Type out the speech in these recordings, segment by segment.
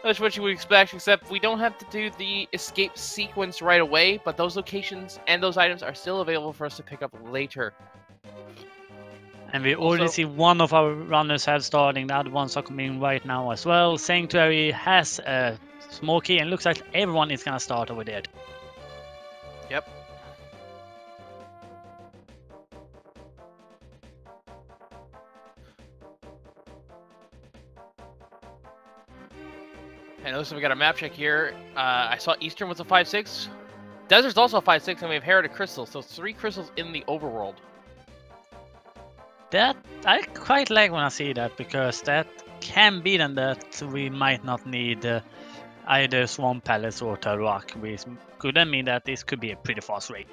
That's what you would expect, except we don't have to do the escape sequence right away, but those locations and those items are still available for us to pick up later. And we already see one of our runners have starting, the other ones are coming right now as well. Sanctuary has a small key and looks like everyone is gonna start over there. Yep. And it looks like we got a map check here. I saw Eastern was a 5-6. Desert's also a 5-6, and we have Heritage Crystals, so 3 crystals in the overworld. That I quite like when I see that, because that can be then that we might not need either Swamp Palace or Tarok, which could then mean that this could be a pretty fast race.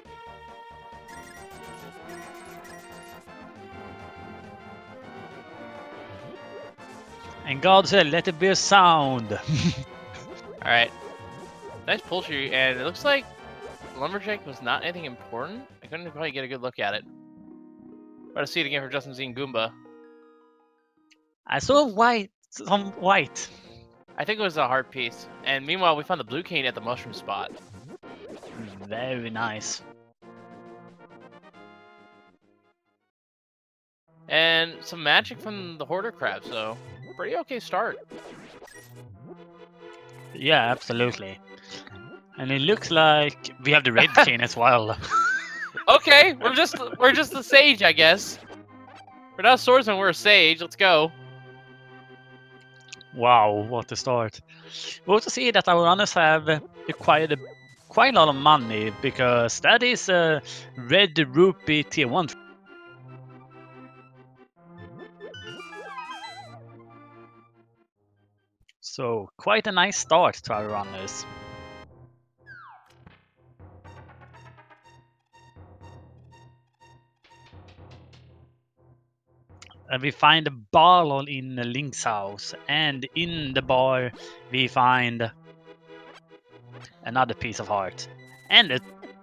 And God said, let it be a sound. Alright. Nice pull tree, and it looks like Lumberjack was not anything important. I couldn't probably get a good look at it. Better see it again for Justin Z and Goomba. I saw some white. I think it was a heart piece. And meanwhile, we found the blue cane at the mushroom spot. Very nice. And some magic from the Hoarder Crab, so pretty okay start. Yeah, absolutely. And it looks like we have the red cane as well. Okay, we're just the sage, I guess. We're not swordsman, we're a sage. Let's go. Wow, what a start. We also see that our runners have acquired quite a lot of money, because that is a red rupee tier 1. So quite a nice start to our runners. And we find a bar in Link's house, and in the bar we find another piece of heart and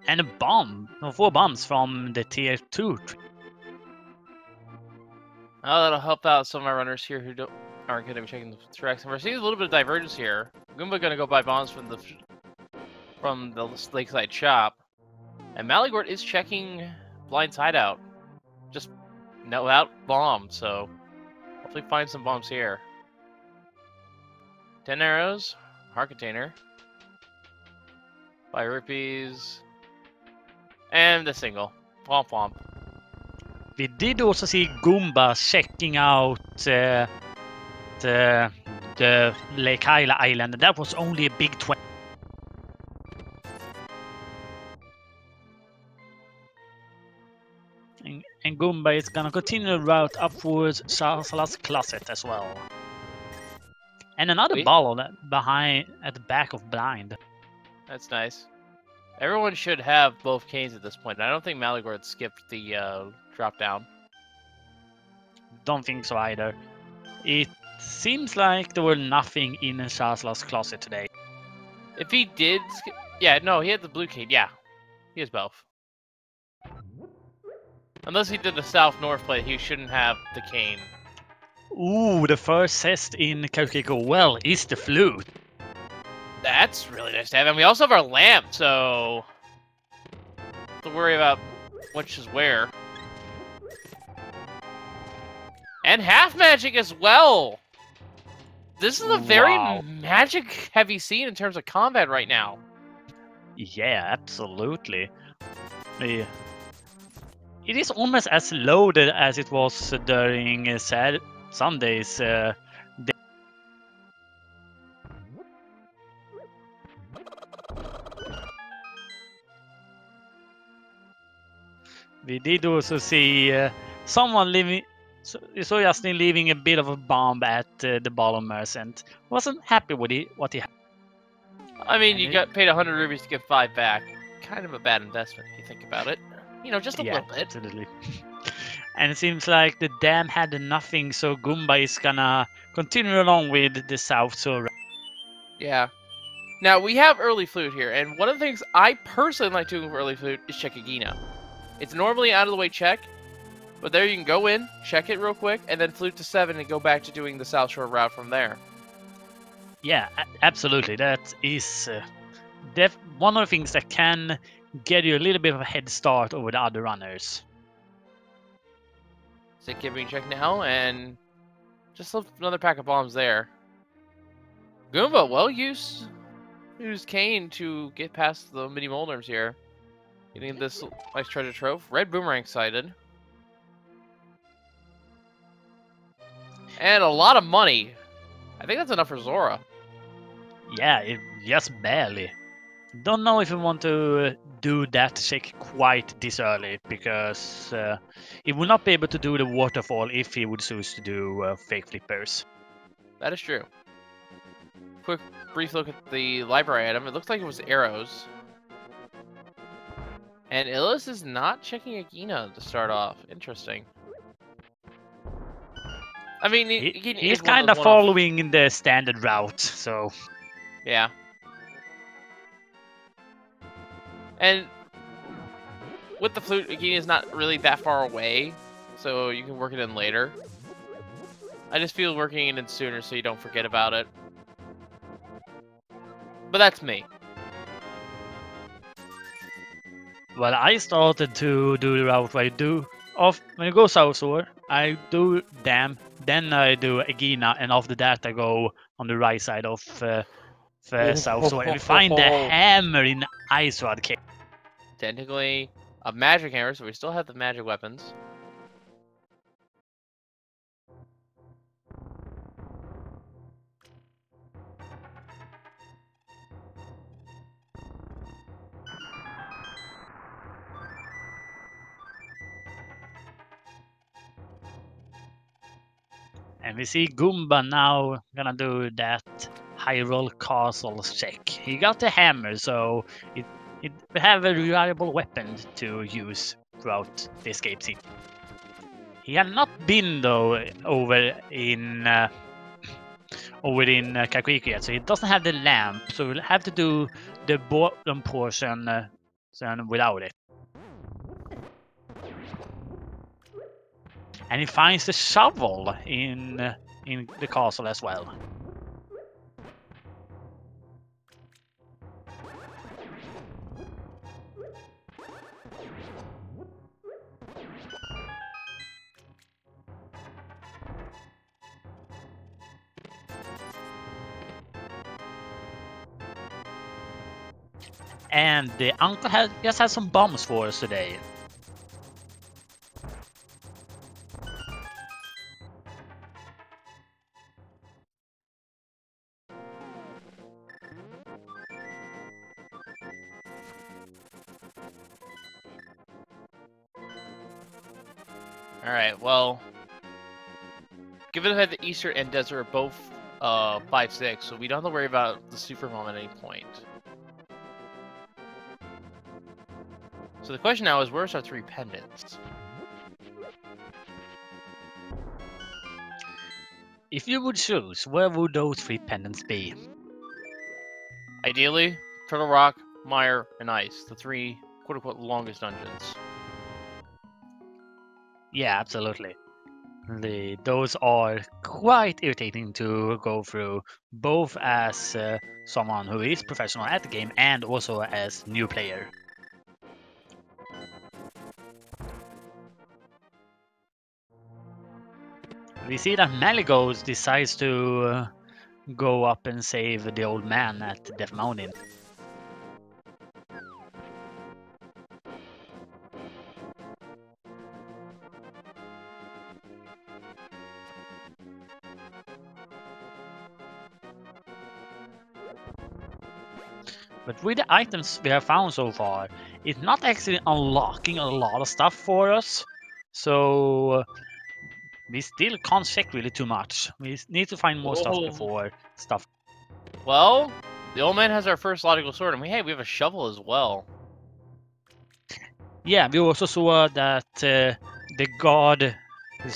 a bomb, no, 4 bombs from the tier 2. Oh, that'll help out some of my runners here who aren't going to be checking the tracks. And we're seeing a little bit of divergence here. Goomba going to go buy bombs from the lakeside shop, and Maligord is checking blind hideout. Just no out bomb, so hopefully find some bombs here. 10 arrows, heart container, 5 rupees, and the single. Womp womp. We did also see Goomba checking out the Lake Hyla island. That was only a big 20. And Goomba is gonna continue the route upwards Salsa's closet as well. And another ball behind at the back of blind. That's nice. Everyone should have both canes at this point. I don't think Maligord skipped the drop down. Don't think so either. It seems like there were nothing in Salsa's closet today. If he did skip... Yeah, no, he had the blue cane. Yeah, he has both. Unless he did the south-north play, he shouldn't have the cane. Ooh, the first zest in Kaukeko well is the flute. That's really nice to have. And we also have our lamp, so... Don't have to worry about which is where. And half magic as well! This is a very magic-heavy scene in terms of combat right now. Yeah, absolutely. It is almost as loaded as it was during Sunday's We did also see someone leaving. You saw Justin leaving a bit of a bomb at the bottom merchant. Wasn't happy with what he had. I mean, you got paid 100 rupees to get 5 back. Kind of a bad investment if you think about it. You know, just a little bit. Absolutely. And it seems like the dam had nothing, so Goomba is gonna continue along with the south Sora. Yeah. Now, we have early flute here, and one of the things I personally like doing for early flute is check Agino. It's normally out of the way check, but there you can go in, check it real quick, and then flute to 7 and go back to doing the South Shore route from there. Yeah, absolutely. That is one of the things that can get you a little bit of a head start over the other runners. Sick kid being checked now, and just another pack of bombs there. Goomba, well used Kane to get past the mini Moldarms here. Getting this nice treasure trove. Red Boomerang sighted. And a lot of money. I think that's enough for Zora. Yeah, just barely. Don't know if we want to do that check quite this early, because he will not be able to do the waterfall if he would choose to do fake flippers. That is true. Quick, brief look at the library item. It looks like it was arrows. And Illis is not checking Agina to start off. Interesting. I mean, he's kind of following the standard route, so... Yeah. And with the flute, Agina is not really that far away, so you can work it in later. I just feel working it in sooner so you don't forget about it. But that's me. Well, I started to do the route where I do when you go southward, I do Dam, then I do Agina, and after that I go on the right side of southward. And we find the hammer in Ice Rod Cave. Technically a magic hammer, so we still have the magic weapons. And we see Goomba now gonna do that high roll castle check. He got the hammer, so it have a reliable weapon to use throughout the escape scene. He had not been though over in Kakuiku yet, so he doesn't have the lamp, so we'll have to do the bottom portion without it. And he finds the shovel in the castle as well. And the uncle just has some bombs for us today. Alright, well, given that the Eastern and Desert are both 5-6, so we don't have to worry about the super bomb at any point. So the question now is, where's our 3 pendants? If you would choose, where would those 3 pendants be? Ideally, Turtle Rock, Mire, and Ice, the 3 quote-unquote longest dungeons. Yeah, absolutely. Those are quite irritating to go through, both as someone who is professional at the game and also as new player. We see that Maligos decides to go up and save the old man at Death Mountain. But with the items we have found so far, it's not actually unlocking a lot of stuff for us. So we still can't check really too much. We need to find more stuff before stuff. Well, the old man has our first logical sword, and we have a shovel as well. Yeah, we also saw that the guard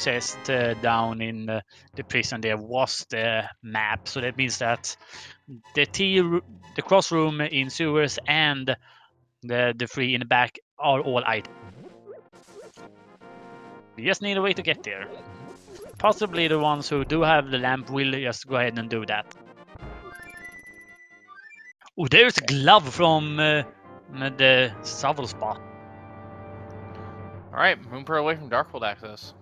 chest down in the prison there was the map, so that means that the cross room in sewers and the 3 in the back are all items. We just need a way to get there. Possibly the ones who do have the lamp will just go ahead and do that. Oh, there's a glove from the shovel spot. Alright, Moonpearl away from Darkhold access.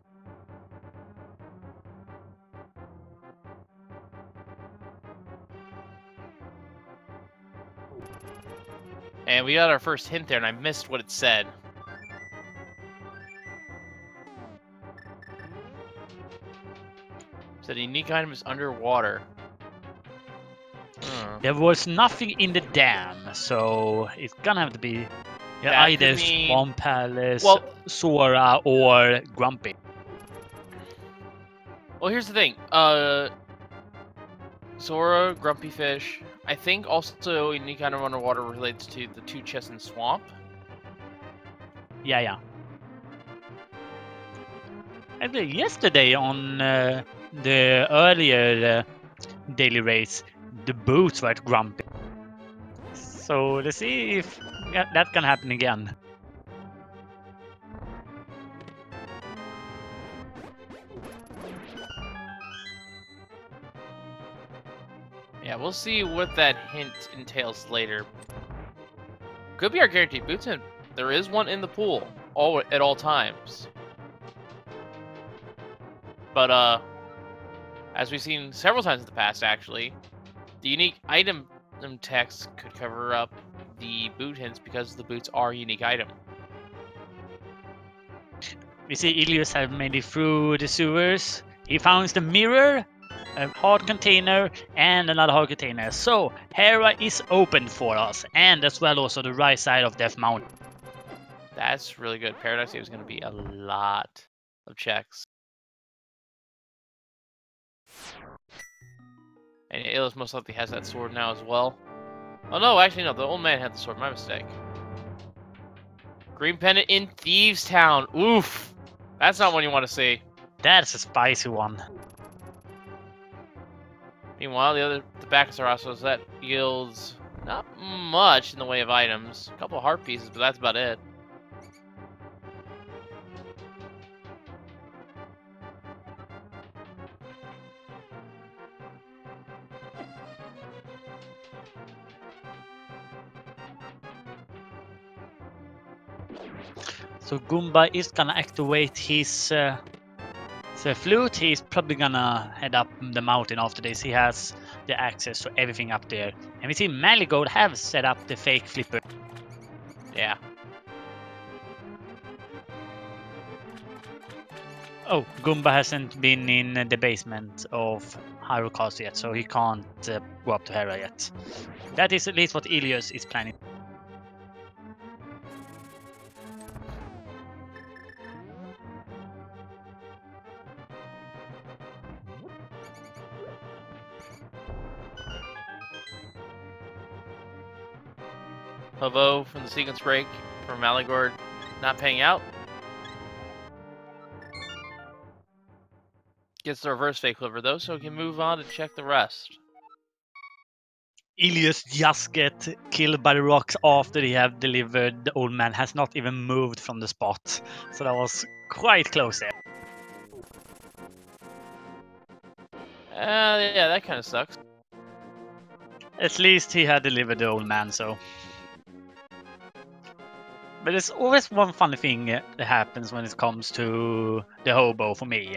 And we got our first hint there, and I missed what it said. It said a unique item is underwater. There was nothing in the dam, so it's gonna have to be either Swamp Palace, Sora, or Grumpy. Well, here's the thing. Sora, Grumpy Fish. I think also a unique item underwater relates to the 2 chests in Swamp. Yeah. And yesterday on the earlier daily race, the boots were at Grumpy. So let's see if that can happen again. Yeah, we'll see what that hint entails later. Could be our guaranteed boots hint. There is one in the pool at all times. But as we've seen several times in the past, actually, the unique item text could cover up the boot hints because the boots are a unique item. We see Ilios have made it through the sewers. He finds the mirror, a hard container, and another hard container. So Hera is open for us, and as well also the right side of Death Mountain. That's really good. Paradise is going to be a lot of checks. And Ilios most likely has that sword now as well. Oh no, actually no, the old man had the sword, my mistake. Green pendant in Thieves Town. Oof! That's not one you want to see. That's a spicy one. Meanwhile, the back of Sarassos, that yields not much in the way of items. A couple of heart pieces, but that's about it. So Goomba is gonna activate his flute. He's probably gonna head up the mountain after this. He has the access to everything up there. And we see Maligold have set up the fake flipper. Yeah. Oh, Goomba hasn't been in the basement of Hyrule Castle yet, so he can't go up to Hera yet. That is at least what Ilios is planning. Hobo from the sequence break for Maligord not paying out. Gets the reverse fake flipper though, so he can move on and check the rest. Ilios just get killed by the rocks after he have delivered the old man, has not even moved from the spot. So that was quite close there. Yeah, that kind of sucks. At least he had delivered the old man, so. But there's always one funny thing that happens when it comes to the hobo for me.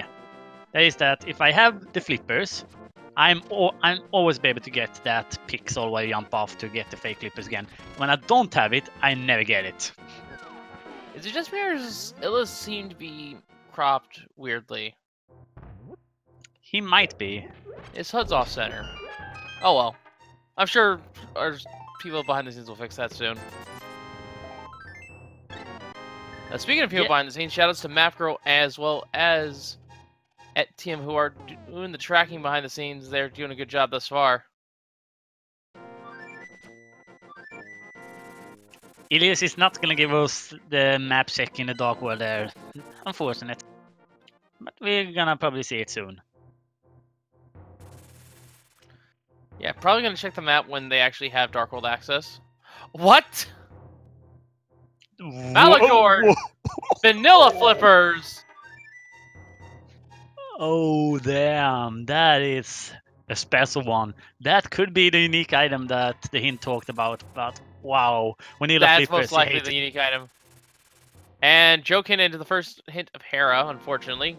That is that if I have the flippers, I'm always be able to get that pixel where you jump off to get the fake flippers again. When I don't have it, I never get it. Is it just me or does Ilios seem to be cropped weirdly? He might be. His HUD's off center. Oh well. I'm sure our people behind the scenes will fix that soon. Now, speaking of people behind the scenes, shoutouts to MapGirl as well as at TM who are doing the tracking behind the scenes. They're doing a good job thus far. Ilios is not gonna give us the map check in the Dark World there. Unfortunate. But we're gonna probably see it soon. Yeah, probably gonna check the map when they actually have Dark World access. What? Maligord! Vanilla flippers! Oh damn, that is A special one. That could be the unique item that the hint talked about, but wow. Vanilla That's most Flippers, you likely hate the it. unique item. And Jokin into the first hint of Hera, unfortunately.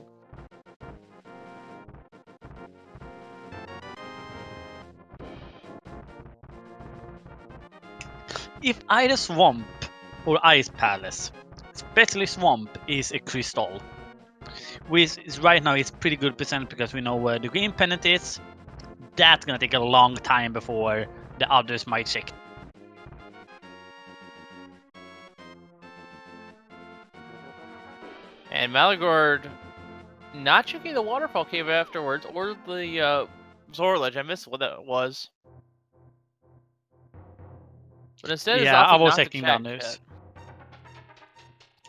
If either Swamp or Ice Palace, especially Swamp, is a crystal, which is right now it's pretty good percent because we know where the green pennant is, that's gonna take a long time before the others might check. And Malagord not checking the waterfall cave afterwards, or the Zorledge. I missed what that was. But instead is Yeah, I opting was not to checking check down this. it.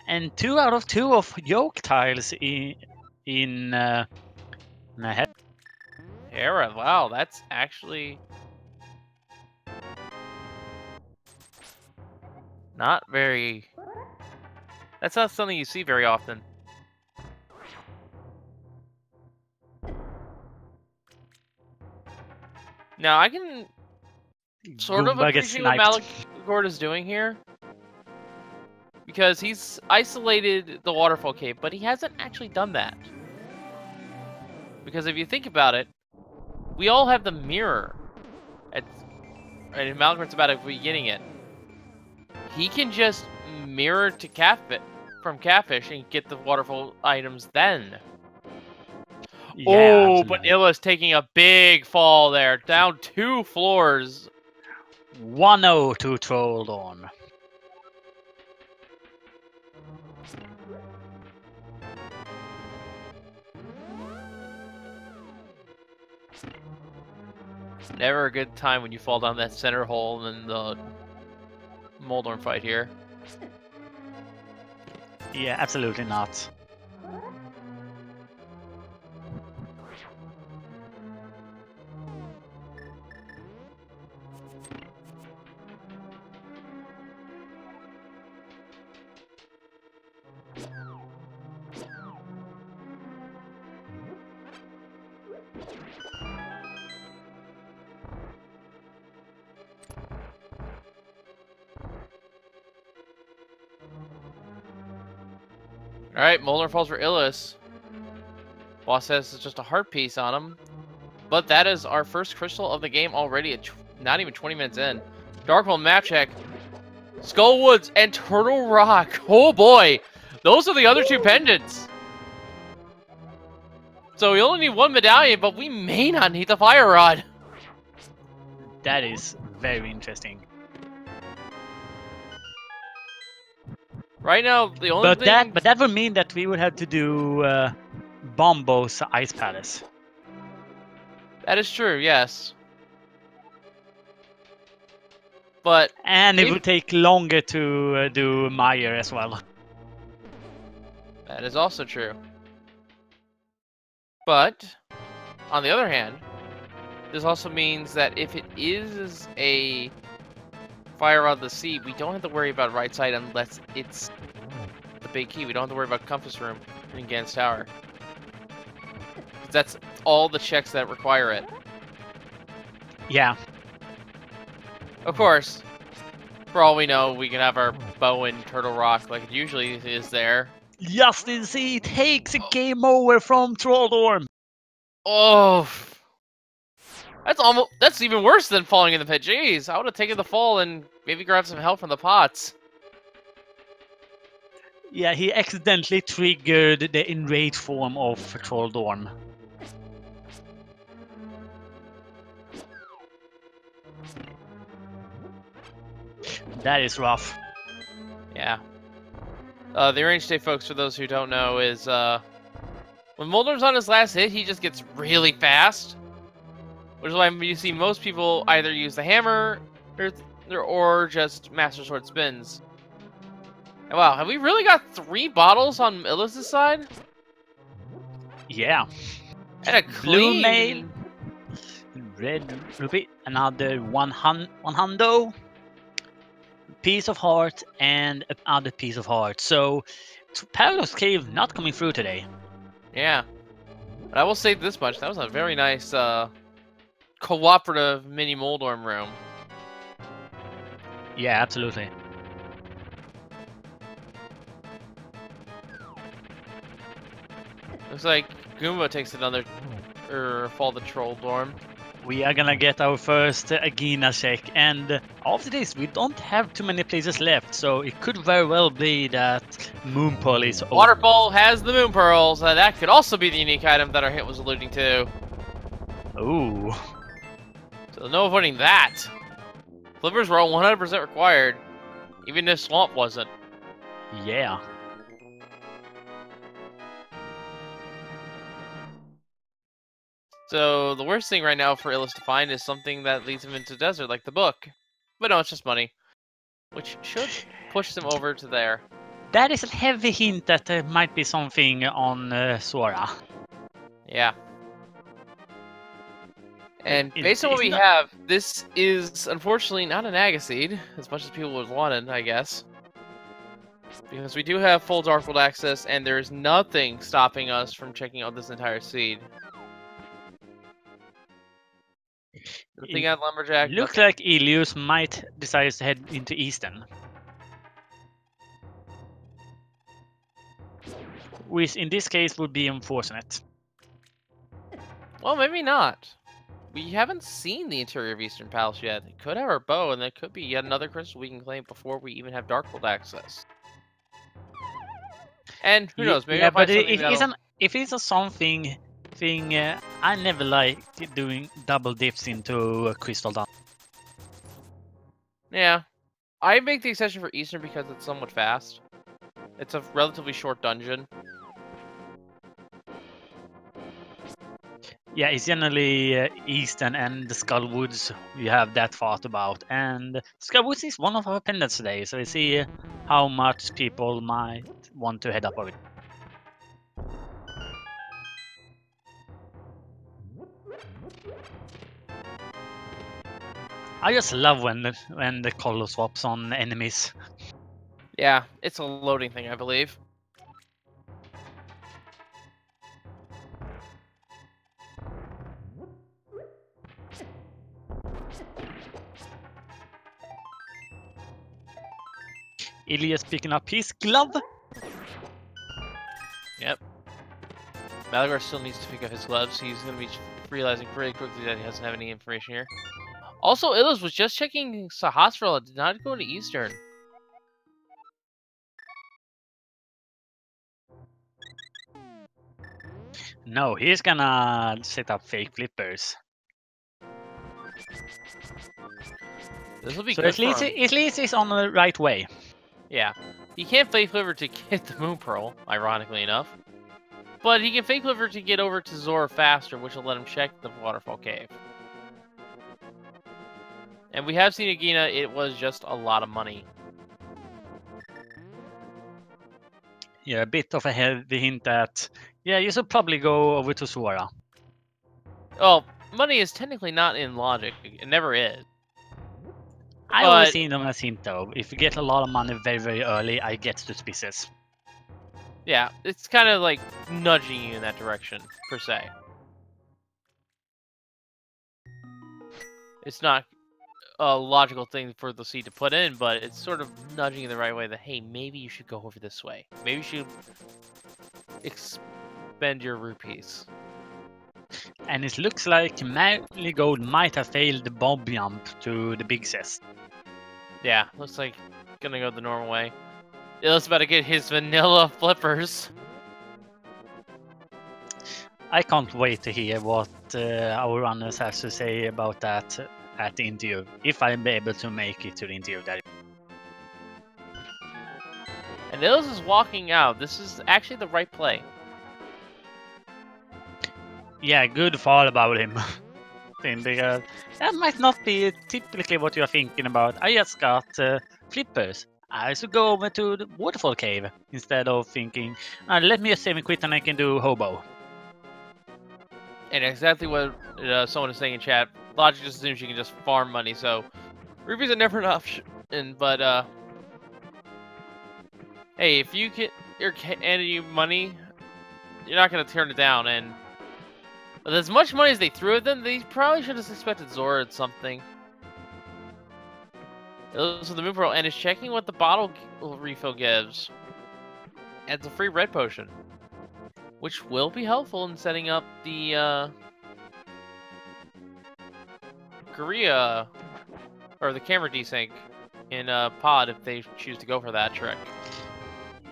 And 2 out of 2 of yoke tiles in ahead. Hera, wow, that's actually not very... That's not something you see very often. Now, I can sort of Goomba gets appreciate what sniped. Malagord is doing here. Because he's isolated the waterfall cave, but he hasn't actually done that. Because if you think about it, we all have the mirror. And Malagord's about to be getting it. He can just mirror to from Catfish and get the waterfall items then. Yeah, Oh, absolutely. but Illa's taking a big fall there. Down 2 floors. 1-0 to Trolldorn. Never a good time when you fall down that center hole in the Moldorm fight here. Yeah, absolutely not. Alright, Moldorm falls for Illis. Boss says it's just a heart piece on him. But that is our first crystal of the game already at not even 20 minutes in. Darkmold map check. Skull Woods and Turtle Rock. Oh boy! Those are the other 2 pendants. So we only need 1 medallion, but we may not need the Fire Rod. That is very interesting. Right now, the only thing... But that would mean that we would have to do Bombo's Ice Palace. That is true, yes. But... And it would take longer to do Meyer as well. That is also true. But, on the other hand, this also means that if it is a Fire Rod of the Sea, we don't have to worry about right side unless it's the big key. We don't have to worry about Compass Room in Gan's Tower. That's all the checks that require it. Yeah. Of course, for all we know, we can have our bow in Turtle Rock like it usually is there. Justin C takes a game over from Trolldorn. Oh, that's even worse than falling in the pit. Jeez, I would have taken the fall and maybe grabbed some help from the pots. Yeah, he accidentally triggered the enraged form of Trolldorn. That is rough. Yeah. The range state, folks, for those who don't know, is when Moldorm's on his last hit, he just gets really fast. Which is why you see most people either use the hammer or just Master Sword spins. And wow, have we really got 3 bottles on Illis' side? Yeah. And a Blue clean... mail. Red rupee. Another 100. Piece of heart and another piece of heart. So Paradox Cave not coming through today. Yeah. But I will say this much. That was a very nice cooperative mini Moldorm room. Yeah, absolutely. Looks like Goomba takes another fall the troll dorm. We are gonna get our first Agina check, and after this, we don't have too many places left, so it could very well be that Moon Pearl is over. Waterfall has the moon pearls. That could also be the unique item that our hint was alluding to. Ooh. So no avoiding that. Flippers were all 100% required, even if Swamp wasn't. Yeah. So the worst thing right now for Illis to find is something that leads him into desert, like the book. But no, it's just money, which should push them over to there. That is a heavy hint that there might be something on Sora. Yeah. And based on what we have, this is unfortunately not an Agaseed, as much as people would want it, I guess. Because we do have full Dark World access, and there's nothing stopping us from checking out this entire seed. Nothing at Lumberjack. Looks like Ilius might decide to head into Eastern. Which in this case would be unfortunate. Well, maybe not. We haven't seen the interior of Eastern Palace yet. It could have our bow, and there could be yet another crystal we can claim before we even have Dark World access. And who knows? Maybe yeah, I'll find but something if it's a something thing, I never like doing double dips into Crystal Dawn. Yeah, I make the exception for Eastern because it's somewhat fast. It's a relatively short dungeon. Yeah, it's generally Eastern and the Skullwoods you have that thought about. And Skullwoods is one of our pendants today, so we see how much people might want to head up over it. I just love when the color swaps on enemies. Yeah, it's a loading thing, I believe. Ilias picking up his glove. Yep. Malagor still needs to pick up his gloves. He's going to be realizing pretty quickly that he doesn't have any information here. Also, Illis was just checking Sahasrahla. Did not go to Eastern. No, he's gonna set up fake flippers. This will be so good at least he's on the right way. Yeah. He can't fake flipper to get the Moon Pearl, ironically enough. But he can fake flipper to get over to Zora faster, which will let him check the Waterfall Cave. And we have seen Agina, it was just a lot of money. Yeah, a bit of a heavy hint that, yeah, you should probably go over to Sora. Oh, money is technically not in logic. It never is. I always see them as hint though. If you get a lot of money very, very early, I get suspicious. Yeah, it's kind of like nudging you in that direction, per se. It's not a logical thing for the seed to put in, but it's sort of nudging you the right way that, hey, maybe you should go over this way. Maybe you should expend your rupees. And it looks like Marigold might have failed the bob jump to the big chest. Yeah, looks like gonna go the normal way. Illis about to get his vanilla flippers. I can't wait to hear what our runners have to say about that at the interview, if I'm able to make it to the interview. And Illis is walking out. This is actually the right play. Yeah, good thought about him. Because that might not be typically what you're thinking about. I just got flippers. I should go over to the waterfall cave instead of thinking, let me just save and quit and I can do hobo. And exactly what someone is saying in chat. Logic just assumes you can just farm money, so rupees are never an option. But hey, if you get handing you money, you're not gonna turn it down. And With as much money as they threw at them, they probably should have suspected Zora at something. So the Moon Pearl, and is checking what the bottle refill gives. Adds a free red potion, which will be helpful in setting up the Korea or the camera desync in pod if they choose to go for that trick.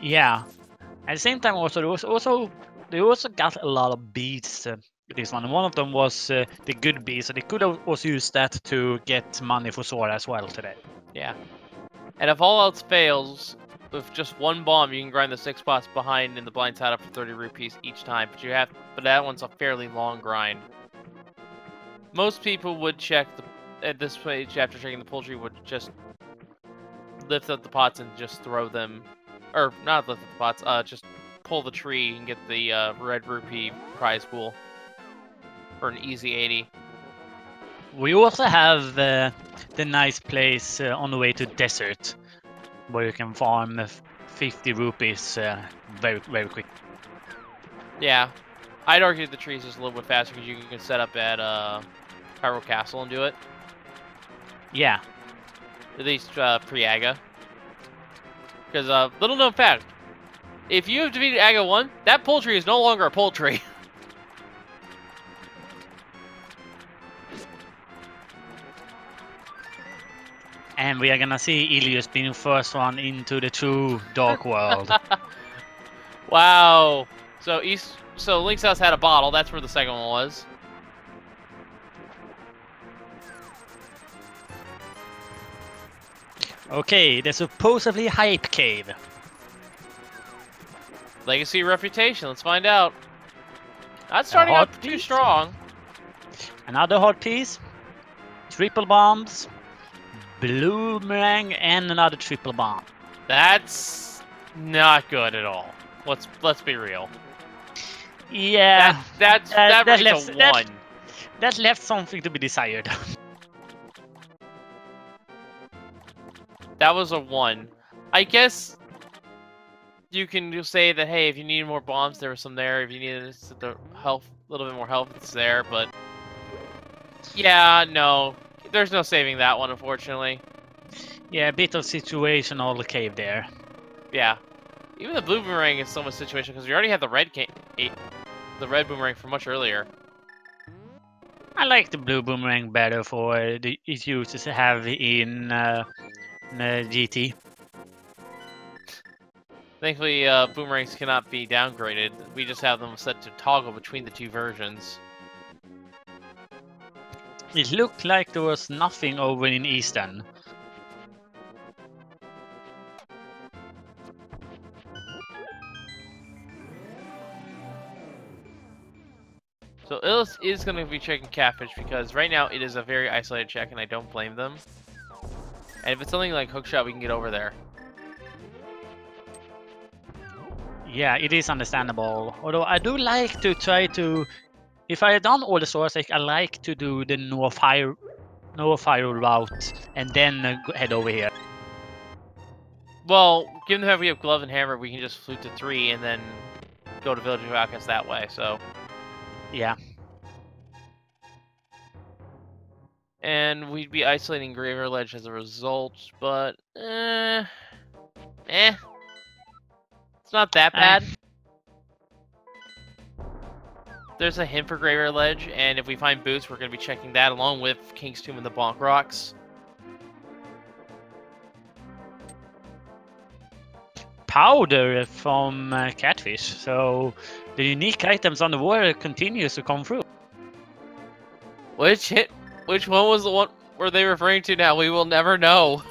Yeah. At the same time, they also got a lot of beads. This one. One of them was the good bead, so they could have also used that to get money for Sora as well today. Yeah. And if all else fails, with just one bomb, you can grind the 6 spots behind in the blind setup for 30 rupees each time. But that one's a fairly long grind. Most people would check at this page after checking the poultry would just lift up the pots and just throw them, or not lift up the pots, just pull the tree and get the red rupee prize pool for an easy 80. We also have the nice place on the way to desert, where you can farm 50 rupees very quick. Yeah, I'd argue the trees is a little bit faster because you can set up at Pyro Castle and do it. Yeah. At least pre-Aga. Because little known fact, if you have defeated Aga 1, that poultry is no longer a poultry. And we are gonna see Ilias being the first one into the true dark world. Wow. So Link's house had a bottle. That's where the second one was. Okay, the supposedly hype cave. Legacy reputation. Let's find out. Not starting out too strong. Another hot piece. Triple bombs. Boomerang and another triple bomb. That's not good at all. Let's be real. Yeah. That rates a 1. That left something to be desired. That was a 1. I guess you can just say that, hey, if you need more bombs, there were some there. If you needed the health, a little bit more health, it's there. But yeah, no, there's no saving that one, unfortunately. Yeah, a bit of situational cave there. Yeah, even the blue boomerang is somewhat situational because we already had the red boomerang from much earlier. I like the blue boomerang better for its uses to have in GT. Thankfully, boomerangs cannot be downgraded. We just have them set to toggle between the two versions. It looked like there was nothing over in Eastern. So Illis is going to be checking Catfish because right now it is a very isolated check and I don't blame them. And if it's something like Hookshot, we can get over there. Yeah, it is understandable. Although I do like to try to, if I had done all the source, I like to do the North Hyrule route and then head over here. Well, given the fact we have Glove and Hammer, we can just flute to 3 and then go to Village of Outcasts that way, so. Yeah. And we'd be isolating Graver Ledge as a result, but it's not that bad. There's a hint for Graver Ledge, and if we find Boots, we're going to be checking that along with King's Tomb and the Bonk Rocks. Powder from Catfish, so the unique items on the water continues to come through. Which one was the one were they referring to now? We will never know.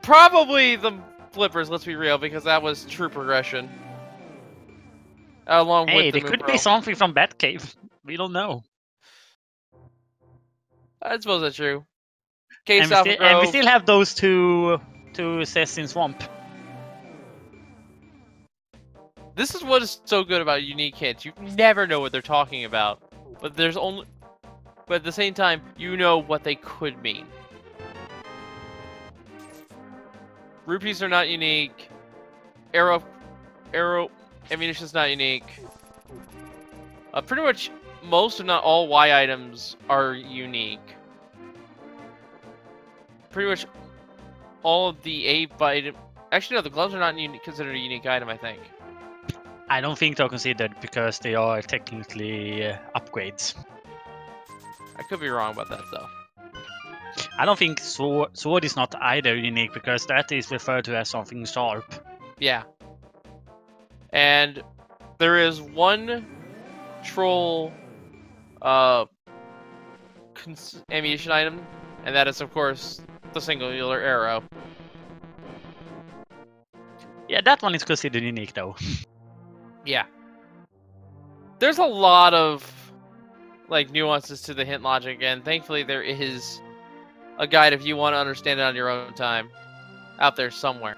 Probably the flippers, let's be real, because that was true progression. Along with the there could be something from Batcave. We don't know. I suppose that's true. And we still have those two sets in Swamp. This is what is so good about unique hints. You never know what they're talking about. But at the same time, you know what they could mean. Rupees are not unique. Arrow ammunition's not unique. Pretty much most, if not all, Y items are unique. Pretty much all of the A item. Actually, no, the gloves are not considered a unique item, I think. I don't think they're considered because they are technically upgrades. I could be wrong about that, though. I don't think sword is not either unique because that is referred to as something sharp. Yeah. And there is one troll ammunition item, and that is, of course, the singular arrow. Yeah, that one is considered unique though. Yeah. There's a lot of like nuances to the hint logic, and thankfully there is a guide if you want to understand it on your own time out there somewhere.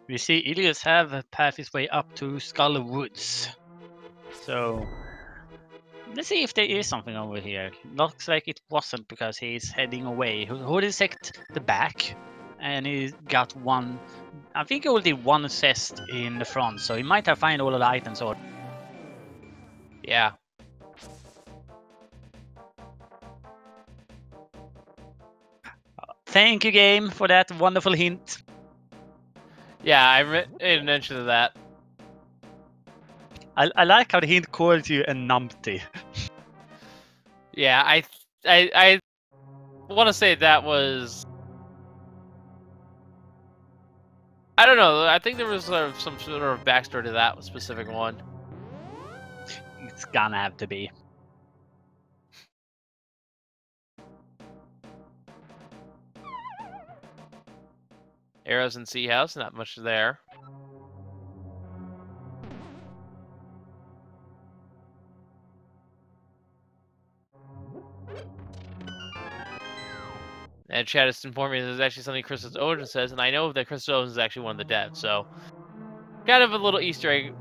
We see Ilias have passed his way up to Skull Woods. So let's see if there is something over here. Looks like it wasn't because he's heading away. Who dissect the back? And he got one. I think he only did one assist in the front, so he might have found all of the items. Or Yeah. thank you, game, for that wonderful hint. Yeah, I made mention of that. I like how the hint calls you a numpty. Yeah, I want to say that was. I don't know. I think there was some sort of backstory to that specific one. It's gonna have to be. Arrows and Sea House, not much there. And chat has informed me there's actually something Christos Owen says, and I know that Christos Owen is actually one of the devs, so kind of a little Easter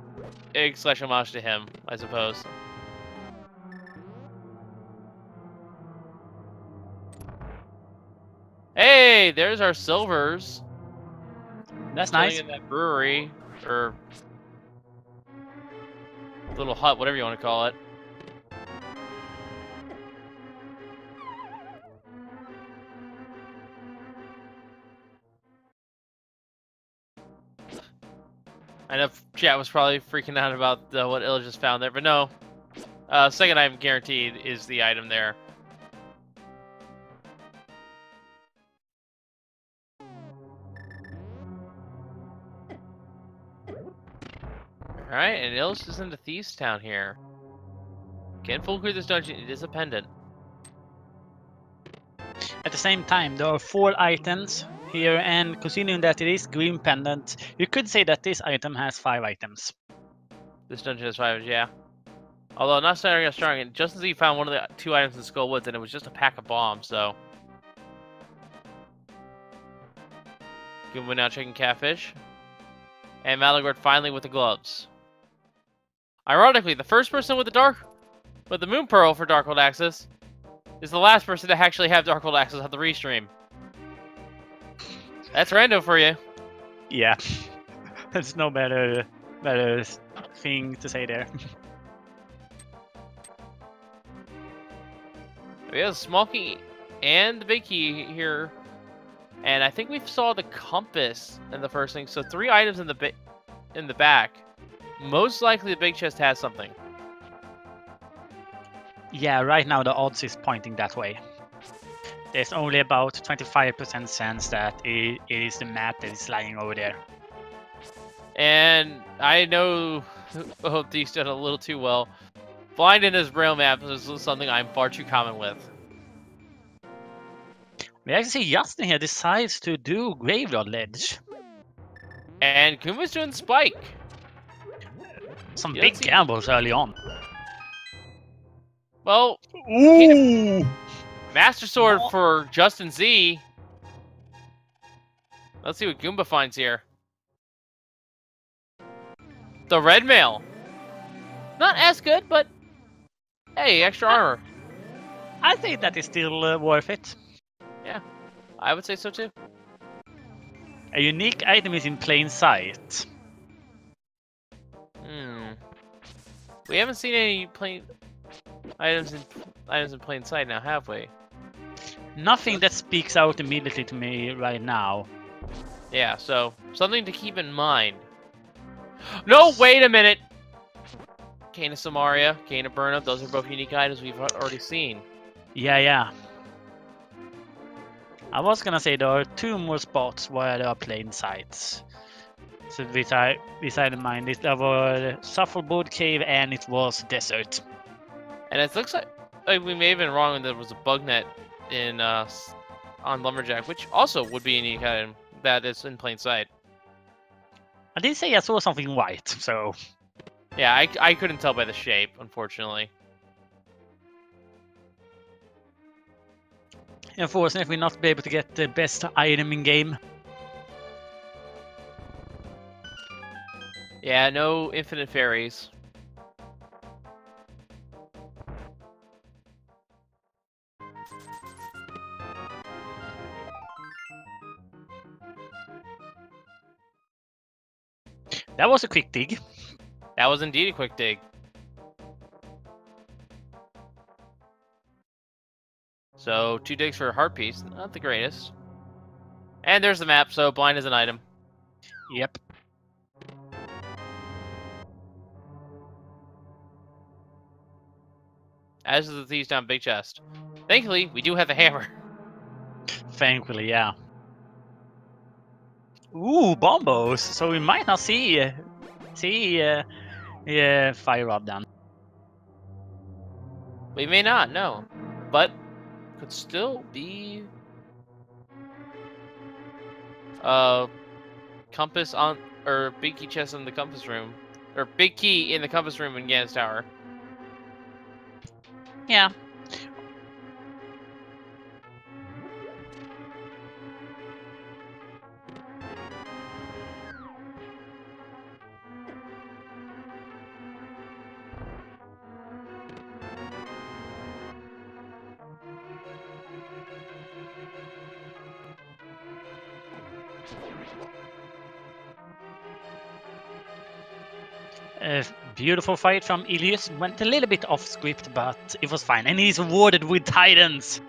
egg slash homage to him, I suppose. Hey, there's our silvers. That's nice. In that brewery, or little hut, whatever you want to call it. I know chat was probably freaking out about what Illa just found there, but no. Second item guaranteed is the item there. Alright, and Il's is into Thieves Town here. Can't full clear this dungeon, it is a pendant. At the same time, there are 4 items here, and considering that it is green pendant, you could say that this item has 5 items. This dungeon has 5, yeah. Although not starting out strong, and just as he found one of the 2 items in Skull Woods, and it was just a pack of bombs, so. Goomba now checking Catfish. And Malagord finally with the gloves. Ironically, the first person with the Moon Pearl for Darkhold access is the last person to actually have Darkhold access on the restream. That's rando for you. Yeah, there's no better thing to say there. We have the small key and the big key here, and I think we saw the compass in the first thing. So 3 items in the back. Most likely the big chest has something. Yeah, right now the odds is pointing that way. There's only about 25% chance that it is the map that is lying over there. And I know Thieves done a little too well. Blind in his braille map is something I'm far too common with. We actually see Justin here decides to do Graveyard Ledge. And Kuma's doing Spike. Some big gambles early on. Well, ooh, Master Sword for Justin Z. Let's see what Goomba finds here. The red mail. Not as good, but Hey, extra armor. I think that is still worth it. Yeah, I would say so too. A unique item is in plain sight. We haven't seen any items in plain sight now, have we? Nothing that speaks out immediately to me right now. Yeah, so something to keep in mind. No, wait a minute! Cane of Samaria, Cane of Burnup, those are both unique items we've already seen. Yeah. I was gonna say there are 2 more spots where there are plain sights. So beside mine, there were Shuffleboard Cave and it was Desert. And it looks like we may have been wrong when there was a bug net in on Lumberjack, which also would be a unique item that is in plain sight. I did say I saw something white, so... Yeah, I couldn't tell by the shape, unfortunately. Unfortunately, we'll not be able to get the best item in game. Yeah, no infinite fairies. That was a quick dig. That was indeed a quick dig. So, 2 digs for a heart piece, not the greatest. And there's the map, so blind is an item. Yep. As is the thieves down big chest. Thankfully, we do have the hammer. Thankfully, yeah. Ooh, bombos! So we might not see Fire Rod then. We may not, no. But could still be compass on or big key chest in the compass room. Or big key in the compass room in Gan's Tower. Yeah. A beautiful fight from Ilius. Went a little bit off script, but it was fine. And he's awarded with Titans.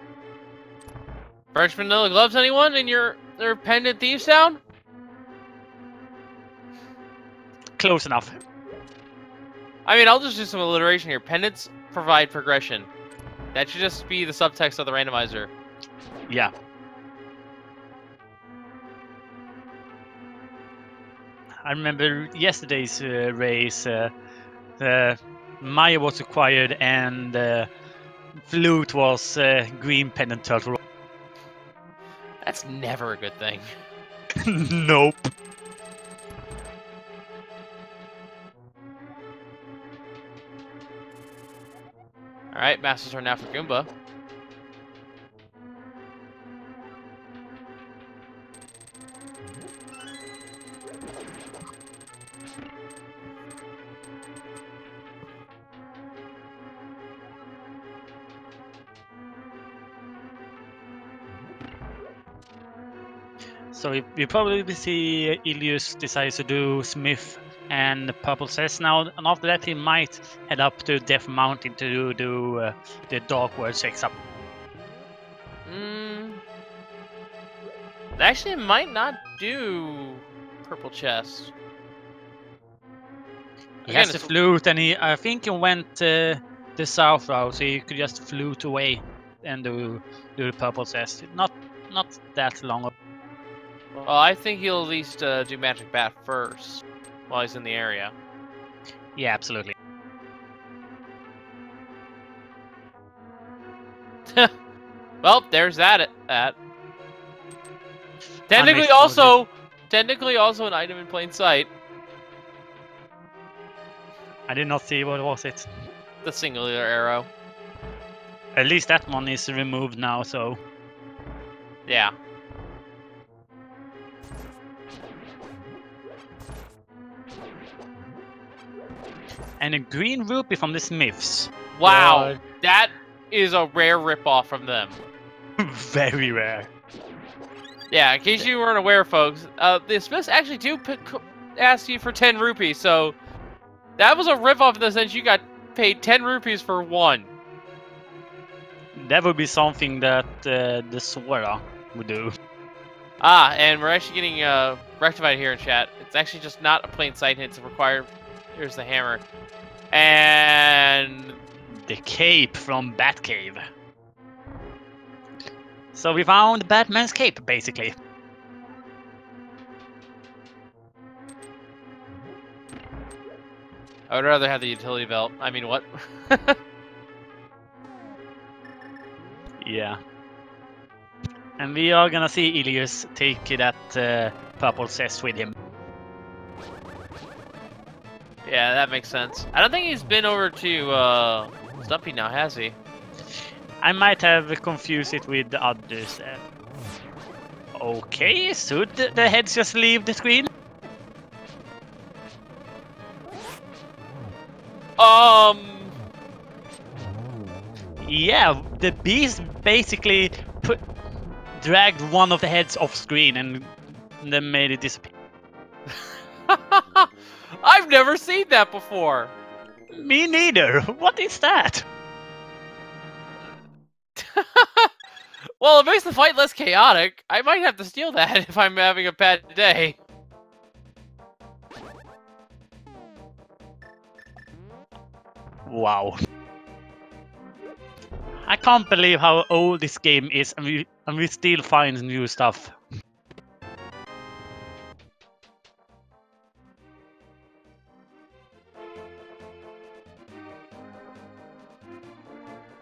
Fresh vanilla gloves, anyone in your pendant thieves down? Close enough. I mean, I'll just do some alliteration here. Pendants provide progression. That should just be the subtext of the randomizer. Yeah. I remember yesterday's race. Maya was acquired and Flute was green pendant turtle. That's never a good thing. Nope. Alright, Masters are now for Goomba. So we probably will see Ilius decides to do Smith and Purple Cess now, and after that he might head up to Death Mountain to do the Dark World checks up. Actually, it might not do Purple Chest. He has the flute, and I think he went the south route, so he could just flute away and do the Purple Cess. Not that long. Well, I think he'll at least do Magic Bat first while he's in the area. Yeah, absolutely. Well, there's that. Technically also an item in plain sight. I did not see what was it. The singular arrow. At least that one is removed now, so... Yeah. And a green rupee from the Smiths. Wow, that is a rare ripoff from them. Very rare. Yeah, in case you weren't aware, folks, the Smiths actually do ask you for 10 rupees, so that was a ripoff in the sense you got paid 10 rupees for one. That would be something that the Sora would do. Ah, and we're actually getting rectified here in chat. It's actually just not a plain sight hit, it's required. Here's the hammer. And the cape from Batcave. So we found Batman's cape, basically. I would rather have the utility belt. I mean, what? Yeah. And we are gonna see Ilias take that purple chest with him. Yeah, that makes sense. I don't think he's been over to Stumpy now, has he? I might have confused it with the others. Okay, so the heads just leave the screen? Yeah, the beast basically dragged one of the heads off screen and then made it disappear. I've never seen that before. Me neither. What is that? Well, it makes the fight less chaotic. I might have to steal that if I'm having a bad day. Wow. I can't believe how old this game is and we still find new stuff.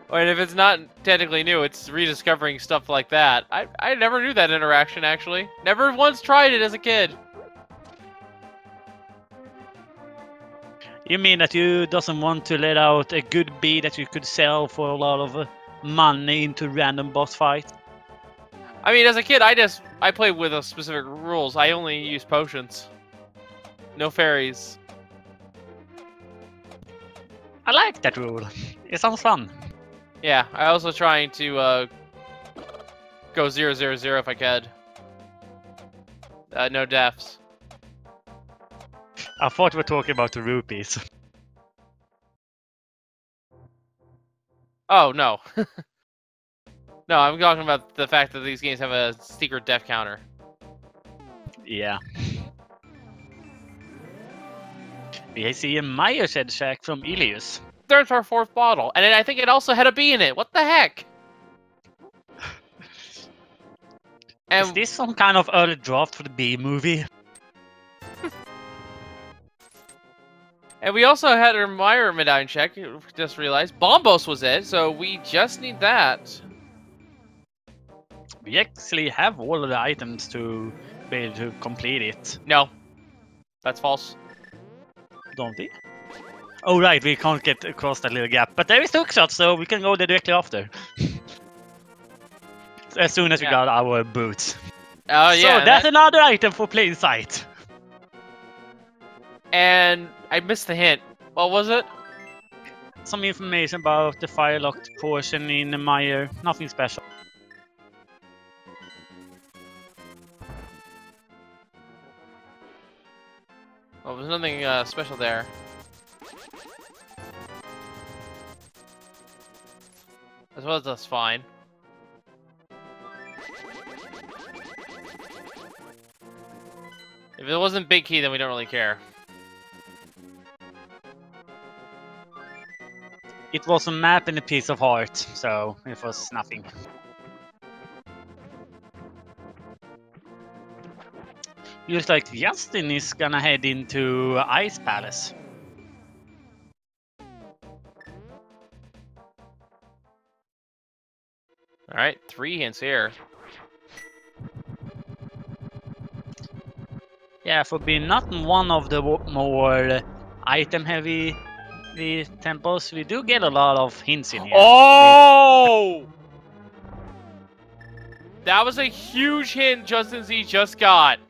And if it's not technically new, it's rediscovering stuff like that. I never knew that interaction, actually. Never once tried it as a kid. You mean that you doesn't want to let out a good bee that you could sell for a lot of money into random boss fights? I mean, as a kid, I played with a specific rules. I only use potions. No fairies. I like that rule. It sounds fun. Yeah, I also trying to go 0-0-0 if I could. No deaths. I thought we were talking about the rupees. Oh, no. No, I'm talking about the fact that these games have a secret death counter. Yeah. We see a Meyer shed shack from Ilias. There's our fourth bottle, and I think it also had a bee in it. What the heck? Is this some kind of early draft for the bee movie? And we also had our Meyer medallion check. Just realized Bombos was it, so we just need that. We actually have all of the items to be able to complete it. No, that's false. Don't we? Oh right, we can't get across that little gap. But there is hookshot, so we can go there directly after. As soon as we got our boots. Oh yeah. So that's another item for plain sight. And I missed the hint. What was it? Some information about the fire-locked portion in the Meyer. Nothing special. Well, there's nothing special there. As well as that's fine. If it wasn't Big Key, then we don't really care. It was a map and a piece of heart, so it was nothing. Looks like Justin is gonna head into Ice Palace. Alright, 3 hints here. Yeah, for being not one of the more item-heavy temples, we do get a lot of hints in here. Oh! That was a huge hint Justin Z just got.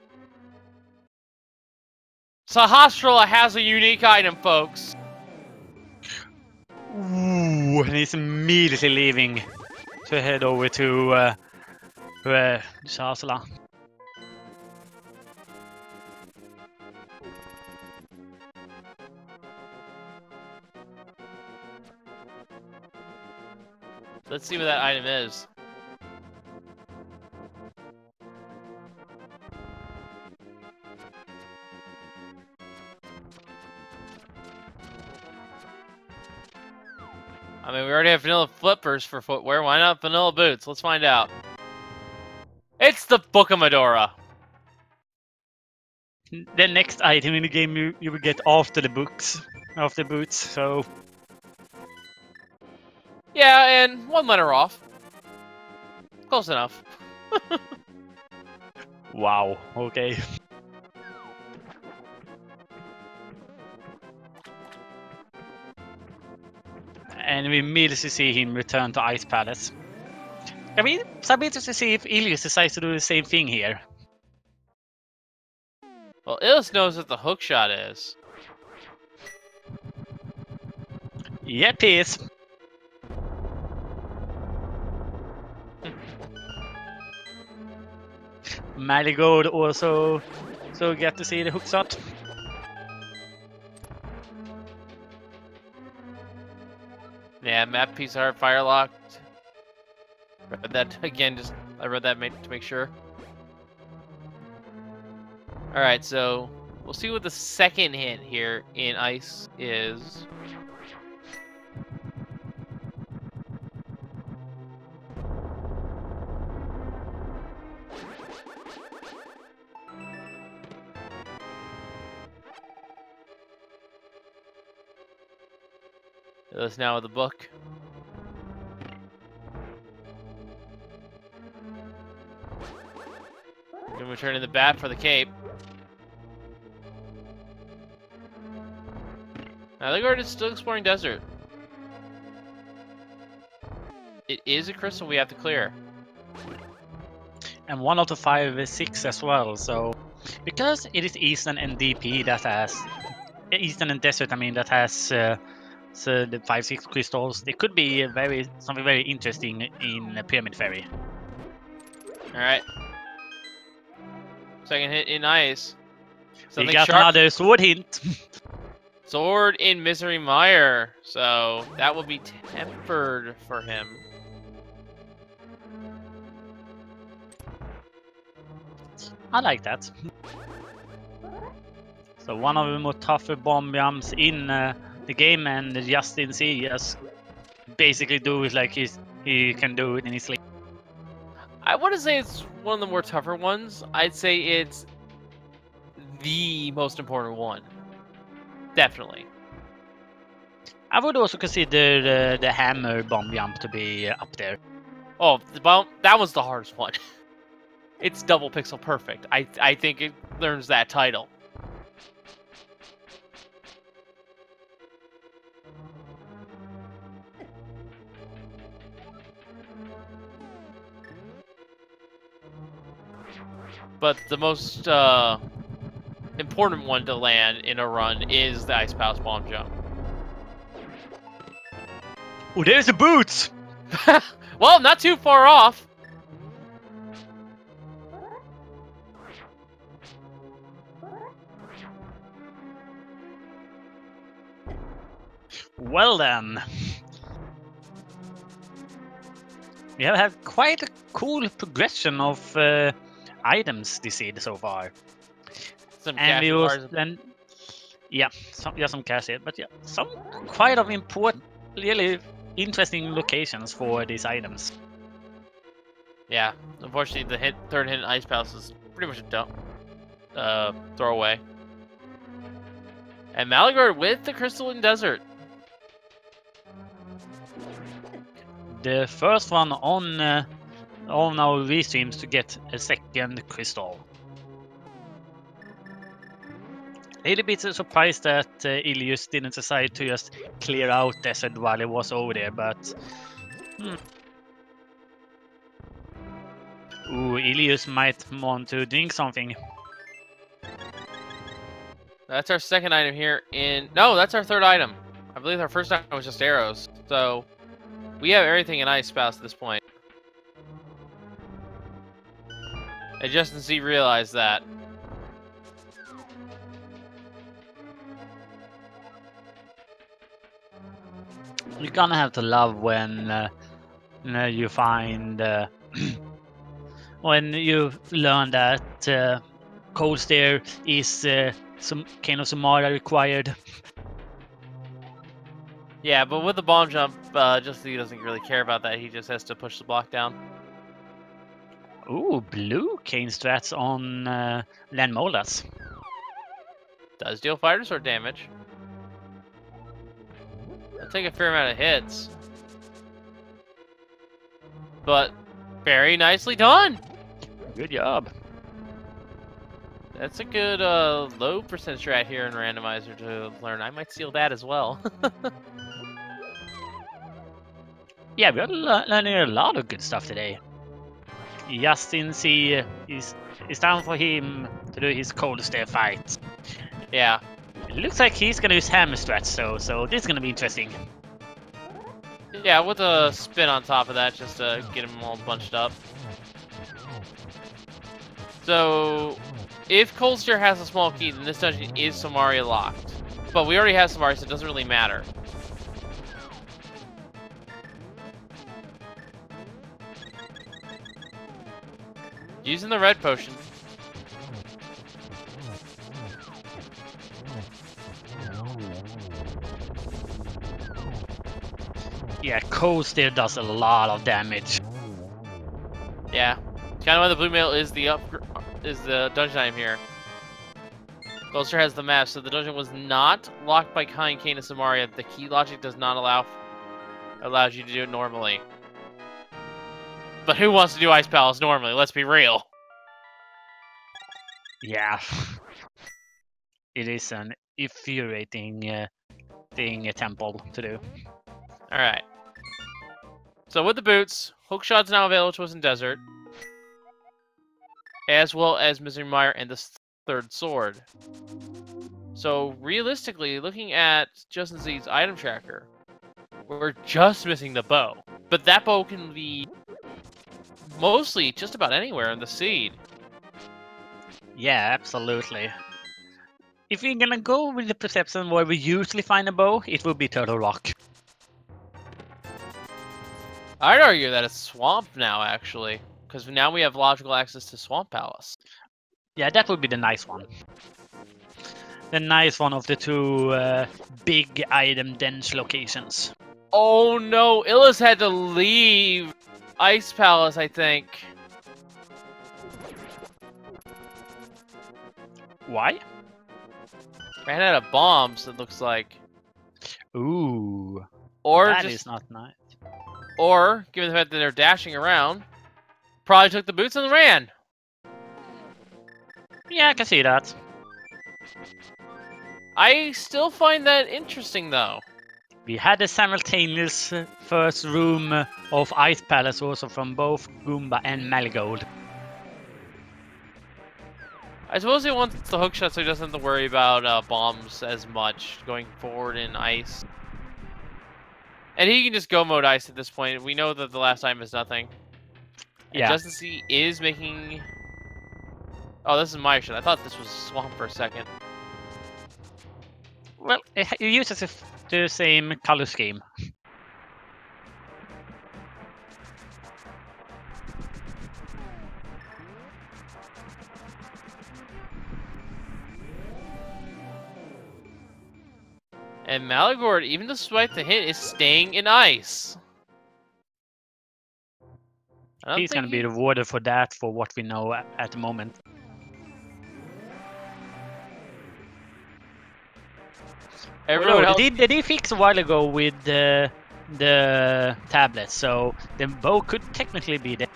Sahasrara has a unique item, folks. Ooh, and he's immediately leaving to head over to Shasala. Let's see what that item is. I mean, we already have vanilla flippers for footwear. Why not vanilla boots? Let's find out. It's the Book of Medora. The next item in the game you will get after the boots, so... Yeah, and one letter off. Close enough. Wow, okay. And we immediately see him return to Ice Palace. I mean, it's a bit interesting to see if Ilias decides to do the same thing here. Well, Ilias knows what the hook shot is. Yep, he is. Marigold also get to see the hook shot. Yeah, map piece art, fire locked. Read that again. I read that to make sure. All right, so we'll see what the second hint here in ice is. That's now with the book. Then we turn in the bat for the cape. Now the guard is still exploring desert. It is a crystal we have to clear. And 1 out of 5 is 6 as well, so... Because it is Eastern and DP that has... Eastern and Desert, I mean, that has so the 5-6 crystals, it could be something very interesting in Pyramid Ferry. Alright. Second hit in ice. We got another sword hint. Sword in Misery Mire. So that will be tempered for him. I like that. So one of the more tougher bomb jumps in the game, and Justin C just basically do it like he can do it in his sleep. I want to say it's one of the more tougher ones. I'd say it's the most important one. Definitely. I would also consider the hammer bomb jump to be up there. Oh, that was the hardest one. It's double pixel perfect. I think it earns that title. But the most important one to land in a run is the Ice Palace bomb jump. Oh, there's the boots! Well, not too far off. Well then. We have had quite a cool progression of items this seed so far. Some and we also then, yeah, some cash here, but yeah, some quite of important, really interesting locations for these items. Yeah, unfortunately, the third hit in Ice Palace is pretty much a dump, throwaway. And Malagard with the Crystalline Desert. The first one on our restreams to get a second crystal. A little bit surprised that Ilias didn't decide to just clear out desert while he was over there, but... Ooh, Ilias might want to drink something. That's our second item here in... No, that's our third item. I believe our first time was just arrows. So we have everything in ice past this point. And Justin Z realized that. You're gonna have to love when you find when you learn that cold stare is some kind of Samara required. Yeah, but with the bomb jump, Justin Z doesn't really care about that. He just has to push the block down. Ooh, blue cane strats on land molders. Does deal fire sword damage. It'll take a fair amount of hits. But very nicely done. Good job. That's a good low percent strat here in Randomizer to learn. I might steal that as well. Yeah, we're learning a lot of good stuff today. Justin C it's time for him to do his cold stare fight. Yeah. It looks like he's gonna use hammer strats though, so this is gonna be interesting. Yeah, with a spin on top of that just to get him all bunched up. So, if Cold Stare has a small key, then this dungeon is Samaria locked. But we already have Samaria, so it doesn't really matter. Using the red potion. Yeah, cold stare does a lot of damage. Yeah. Kind of why the blue mail is the dungeon item here. Cold Stare has the map, so the dungeon was not locked by Kind Cane of Samaria. The key logic does not allows you to do it normally. But who wants to do Ice Palace normally? Let's be real. Yeah. It is an infuriating thing, a temple to do. Alright. So with the boots, hookshot's now available to us in Desert. As well as Misery Mire and the third sword. So realistically, looking at Justin Z's item tracker, we're just missing the bow. But that bow can be mostly just about anywhere in the seed. Yeah, absolutely. If you're gonna go with the perception where we usually find a bow, it will be Turtle Rock. I'd argue that it's Swamp now, actually. Because now we have logical access to Swamp Palace. Yeah, that would be the nice one. The nice one of the two big item dense locations. Oh no, Illis had to leave Ice Palace, I think. Why? Ran out of bombs, it looks like. Ooh. Or that just, is not nice. Or, given the fact that they're dashing around, probably took the boots and ran. Yeah, I can see that. I still find that interesting, though. We had a simultaneous first room of Ice Palace also from both Goomba and Marigold. I suppose he wants the hookshot so he doesn't have to worry about bombs as much going forward in ice. And he can just go mode ice at this point. We know that the last time is nothing. And Yeah. Justin C is making... Oh, this is my shit. I thought this was Swamp for a second. Well, it uses the same color scheme. And Malagord, even despite the hit, is staying in ice. He's gonna be rewarded for that, for what we know at the moment. Everyone else... They did fix a while ago with the tablet, so the bow could technically be there.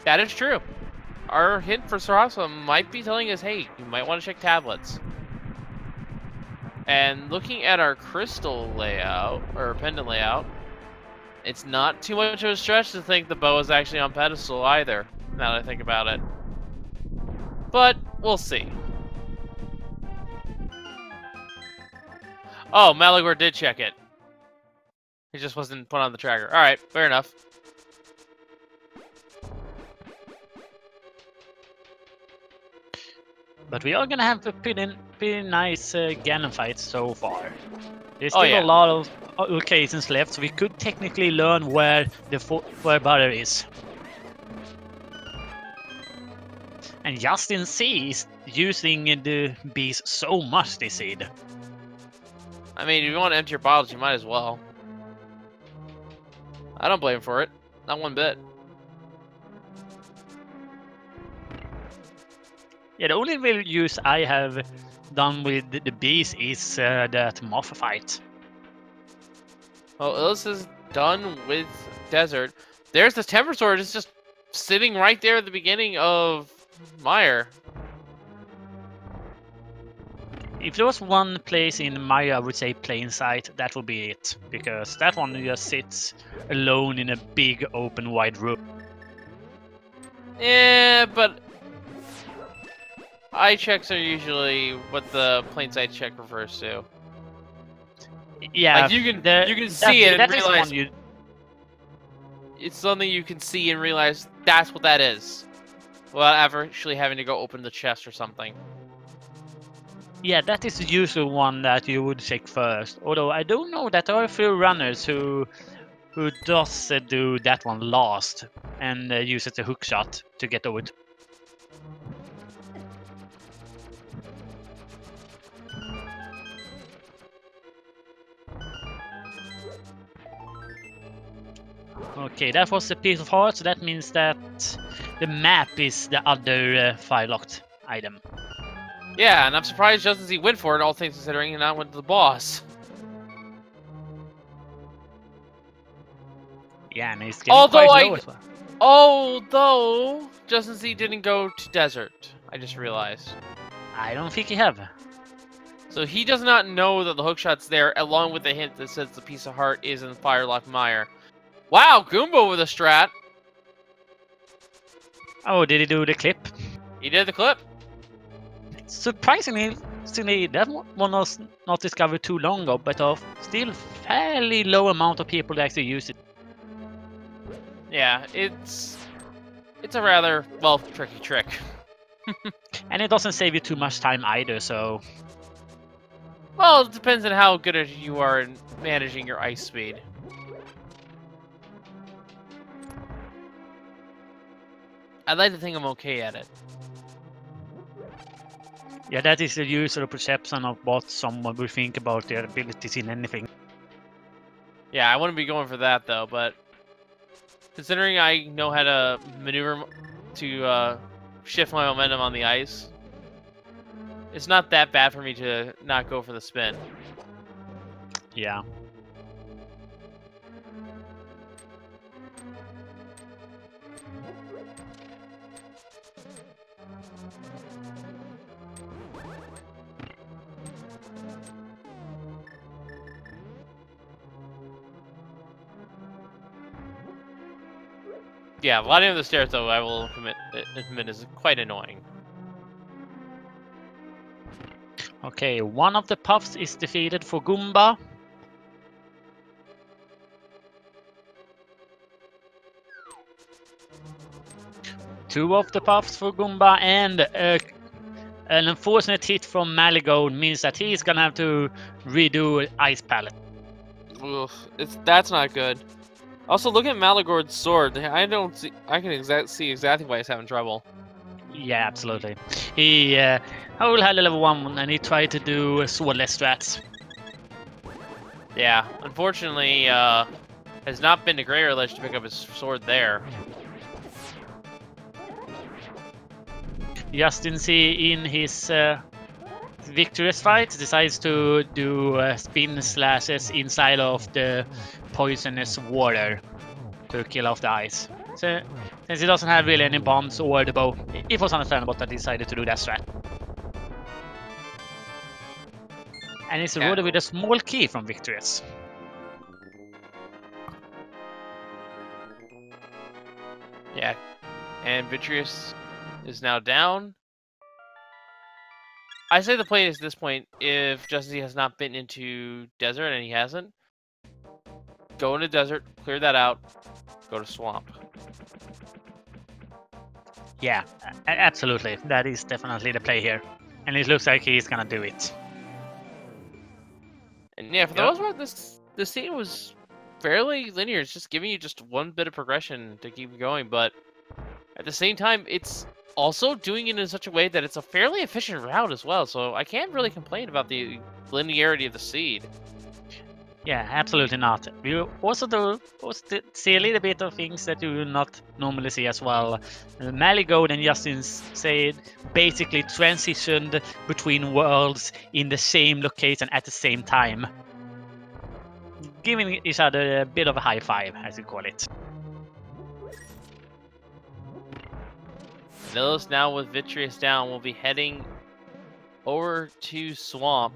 That is true. Our hint for Sarasa might be telling us, hey, you might want to check tablets. And looking at our crystal layout, or pendant layout, it's not too much of a stretch to think the bow is actually on pedestal either, now that I think about it. But, we'll see. Oh, Malagor did check it. He just wasn't put on the tracker. Alright, fair enough. But we are gonna have a pretty nice Ganon fight so far. There's Oh, still yeah. a lot of locations left, so we could technically learn where where Butter is. And Justin C is using the bees so much this seed. I mean, if you want to empty your bottles, you might as well. I don't blame him for it. Not one bit. Yeah, the only real use I have done with the bees is that moth fight. Well, Illis is done with Desert. There's the Temper Sword. It's just sitting right there at the beginning of Mire. If there was one place in Maya, I would say plain sight, that would be it. Because that one just sits alone in a big open wide room. Yeah, but eye checks are usually what the plain sight check refers to. Yeah, like you can see it and realize it's something you can see and realize that's what that is, without ever actually having to go open the chest or something. Yeah, that is the usual one that you would check first. Although I don't know that there are a few runners who does do that one last and use it as a hook shot to get over. Okay, that was a piece of heart, so that means that the map is the other fire locked item. Yeah, and I'm surprised Justin Z went for it, all things considering, and not went to the boss. Yeah, and he's getting quite low as well. Although Justin Z didn't go to Desert, I just realized. I don't think he have. So he does not know that the hookshot's there, along with the hint that says the piece of heart is in Firelock Mire. Wow, Goomba with a strat. Oh, did he do the clip? He did the clip. Surprisingly, that one was not discovered too long ago, but of still fairly low amount of people that actually use it. Yeah, it's a rather, well, tricky trick. And it doesn't save you too much time either, so... Well, it depends on how good you are in managing your ice speed. I'd like to think I'm okay at it. Yeah, that is the usual perception of what someone would think about their abilities in anything. Yeah, I wouldn't be going for that though, but considering I know how to maneuver to shift my momentum on the ice, it's not that bad for me to not go for the spin. Yeah. Yeah, lighting up the stairs though, I will admit is quite annoying. Okay, one of the puffs is defeated for Goomba. Two of the puffs for Goomba, and an unfortunate hit from Malagode means that he's gonna have to redo Ice Palette. Oof, that's not good. Also, look at Malagord's sword. I can see exactly why he's having trouble. Yeah, absolutely. He Hole had a level 1 and he tried to do swordless strats. Yeah, unfortunately, has not been to Greater Ledge to pick up his sword there. Justin C in his victorious fight decides to do spin slashes inside of the poisonous water to kill off the ice. So, since he doesn't have really any bombs or the bow, it was understandable that he decided to do that strat. And it's rewarded with a small key from Victorious. Yeah, and Vitreous is now down. I say the play is this point, if Justin has not been into desert, and he hasn't, go into desert, clear that out, go to swamp. Yeah, absolutely. That is definitely the play here. And it looks like he's gonna do it. And yeah, for the most part, this scene was fairly linear. It's just giving you just one bit of progression to keep going, but at the same time, it's also doing it in such a way that it's a fairly efficient route as well. So I can't really complain about the linearity of the seed. Yeah, absolutely not. You also see a little bit of things that you will not normally see as well. Maligold and Justin said basically transitioned between worlds in the same location at the same time, giving each other a bit of a high five, as you call it. Nillis now with Vitreous down will be heading over to Swamp.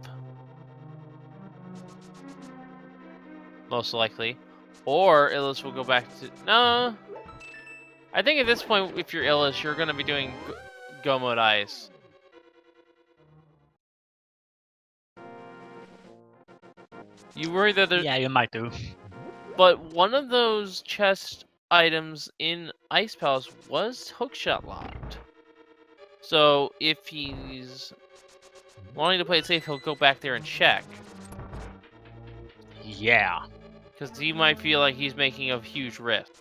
Most likely. Or Illis will go back to... No. I think at this point, if you're Illis, you're going to be doing Go Mode Ice. You worry that there... Yeah, you might do. But one of those chest items in Ice Palace was hookshot locked. So if he's wanting to play it safe, he'll go back there and check. Yeah. Because he might feel like he's making a huge risk.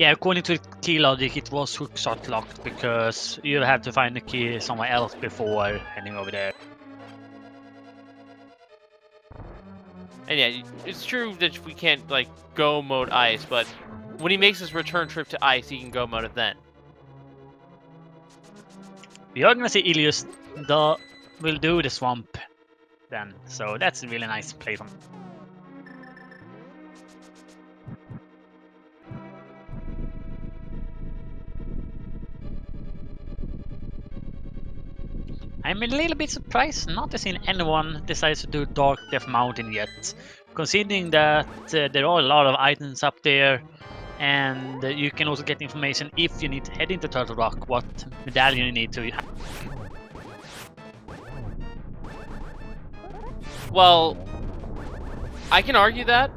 Yeah, according to key logic, it was hookshot locked because you have to find the key somewhere else before heading over there. And yeah, it's true that we can't, like, go mode ice, but when he makes his return trip to ice, he can go mode it then. We are gonna see Ilius will do the swamp then, so that's a really nice play from him. I'm a little bit surprised not to see anyone decides to do Dark Death Mountain yet, considering that there are a lot of items up there, and you can also get information if you need to head into Turtle Rock, what medallion you need to have. Well, I can argue that,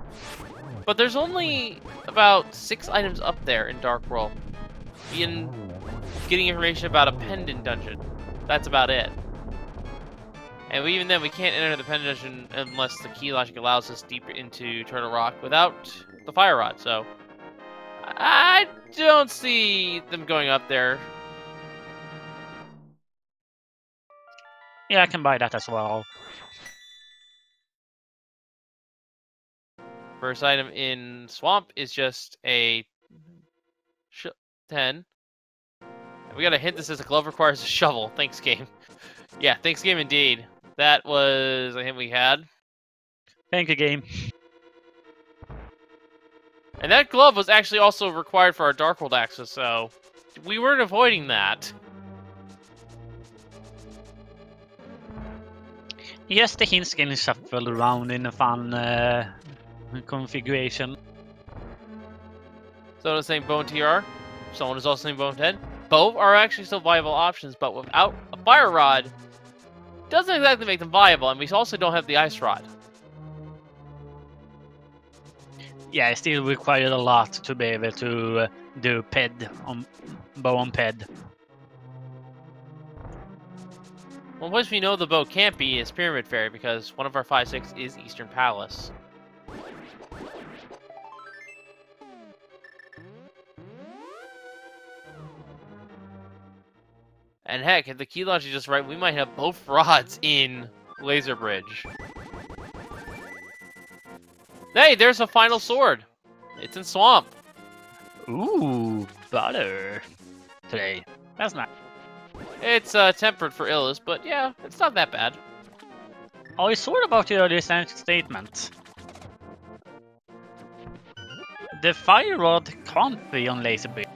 but there's only about 6 items up there in Dark World. In getting information about a pendant dungeon. That's about it. And even then, we can't enter the pendant dungeon unless the key logic allows us deeper into Turtle Rock without the fire rod. So I don't see them going up there. Yeah, I can buy that as well. First item in Swamp is just a 10. We got a hint that says a glove requires a shovel. Thanks, game. Yeah, thanks, game indeed. That was a hint we had. Thank you, game. And that glove was actually also required for our Dark World access, so we weren't avoiding that. Yes, the hints can shuffle around in a fun configuration. Someone is saying Bone TR. Someone is also saying Bone 10. Both are actually still viable options, but without a fire rod, doesn't exactly make them viable, and we also don't have the ice rod. Yeah, it still required a lot to be able to do ped on bow on ped. One place we know the bow can't be is Pyramid Fairy, because one of our 5-6 is Eastern Palace. And heck, if the key launch is just right, we might have both rods in Laser Bridge. Hey, there's a final sword. It's in Swamp. Ooh, butter today. That's nice. It's tempered for Illis, but yeah, it's not that bad. I thought about your earlier statement. The fire rod can't be on Laser Bridge.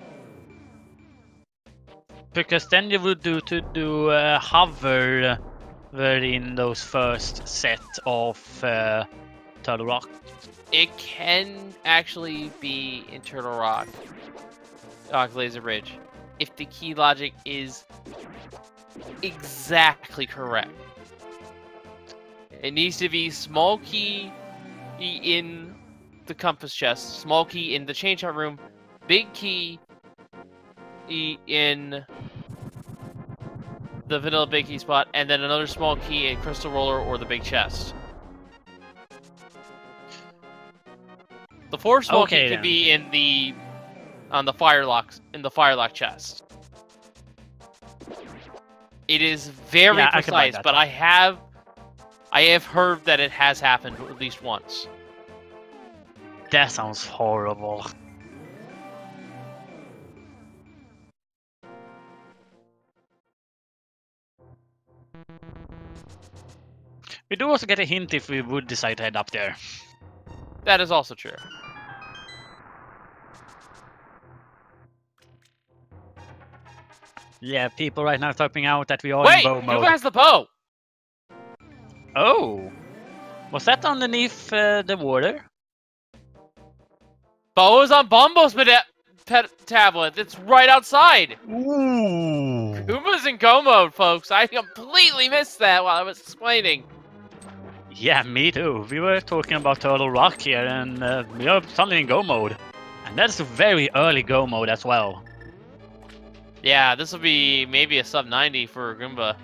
Because then you would do hover in those first set of Turtle Rock. It can actually be in Turtle Rock, Laser Bridge, if the key logic is exactly correct. It needs to be small key in the compass chest, small key in the change out room, big key in the vanilla big key spot, and then another small key in crystal roller or the big chest. The fourth small key could be in the firelock chest. It is very precise, but I have heard that it has happened at least once. That sounds horrible. We do also get a hint if we would decide to head up there. That is also true. Yeah, people right now typing out that we are Wait, in bow mode. Who has the bow? Oh, was that underneath the water? Bow is on Bombo's tablet. It's right outside. Ooh. Goomba's in go mode, folks. I completely missed that while I was explaining. Yeah, me too. We were talking about Turtle Rock here, and we are suddenly in go mode. And that's a very early go mode as well. Yeah, this will be maybe a sub 90 for Goomba.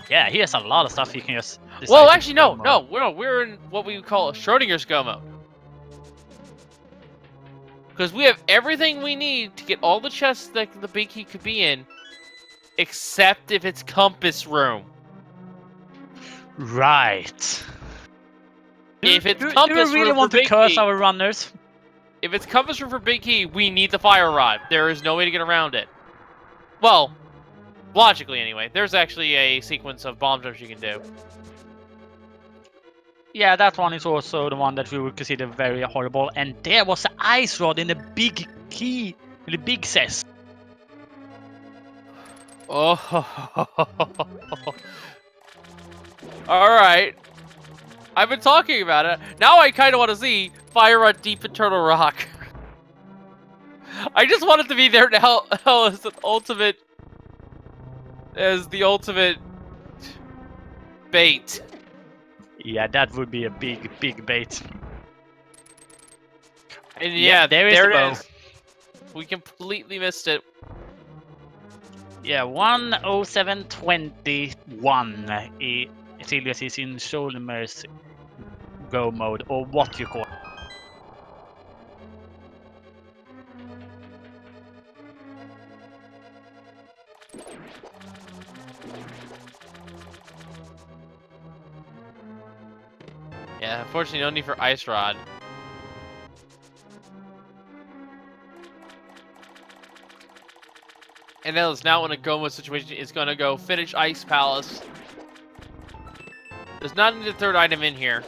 Yeah, he has a lot of stuff you can just decide. Well, actually, no, we're in what we call Schrodinger's go mode. Because we have everything we need to get all the chests that the big key could be in, except if it's compass room. Right. If it's do compass we really room want for to big curse key, our runners? if it's compass room for big key, we need the fire rod. There is no way to get around it. Well, logically anyway. There's actually a sequence of bomb jumps you can do. Yeah, that one is also the one that we would consider very horrible. And there was the ice rod in the big key, in the big cess. Oh. Alright. I've been talking about it. Now I kind of want to see Fire Rod deep in Turtle Rock. I just want it to be there now as the ultimate bait. Yeah, that would be a big bait. And yeah, there it the bow. is. We completely missed it. Yeah, 10721. Silius is in Solmer's go mode, or what you call it. Yeah, unfortunately, no need for Ice Rod. And that is now in a go mode situation. It's going to go finish Ice Palace. There's not need a third item in here.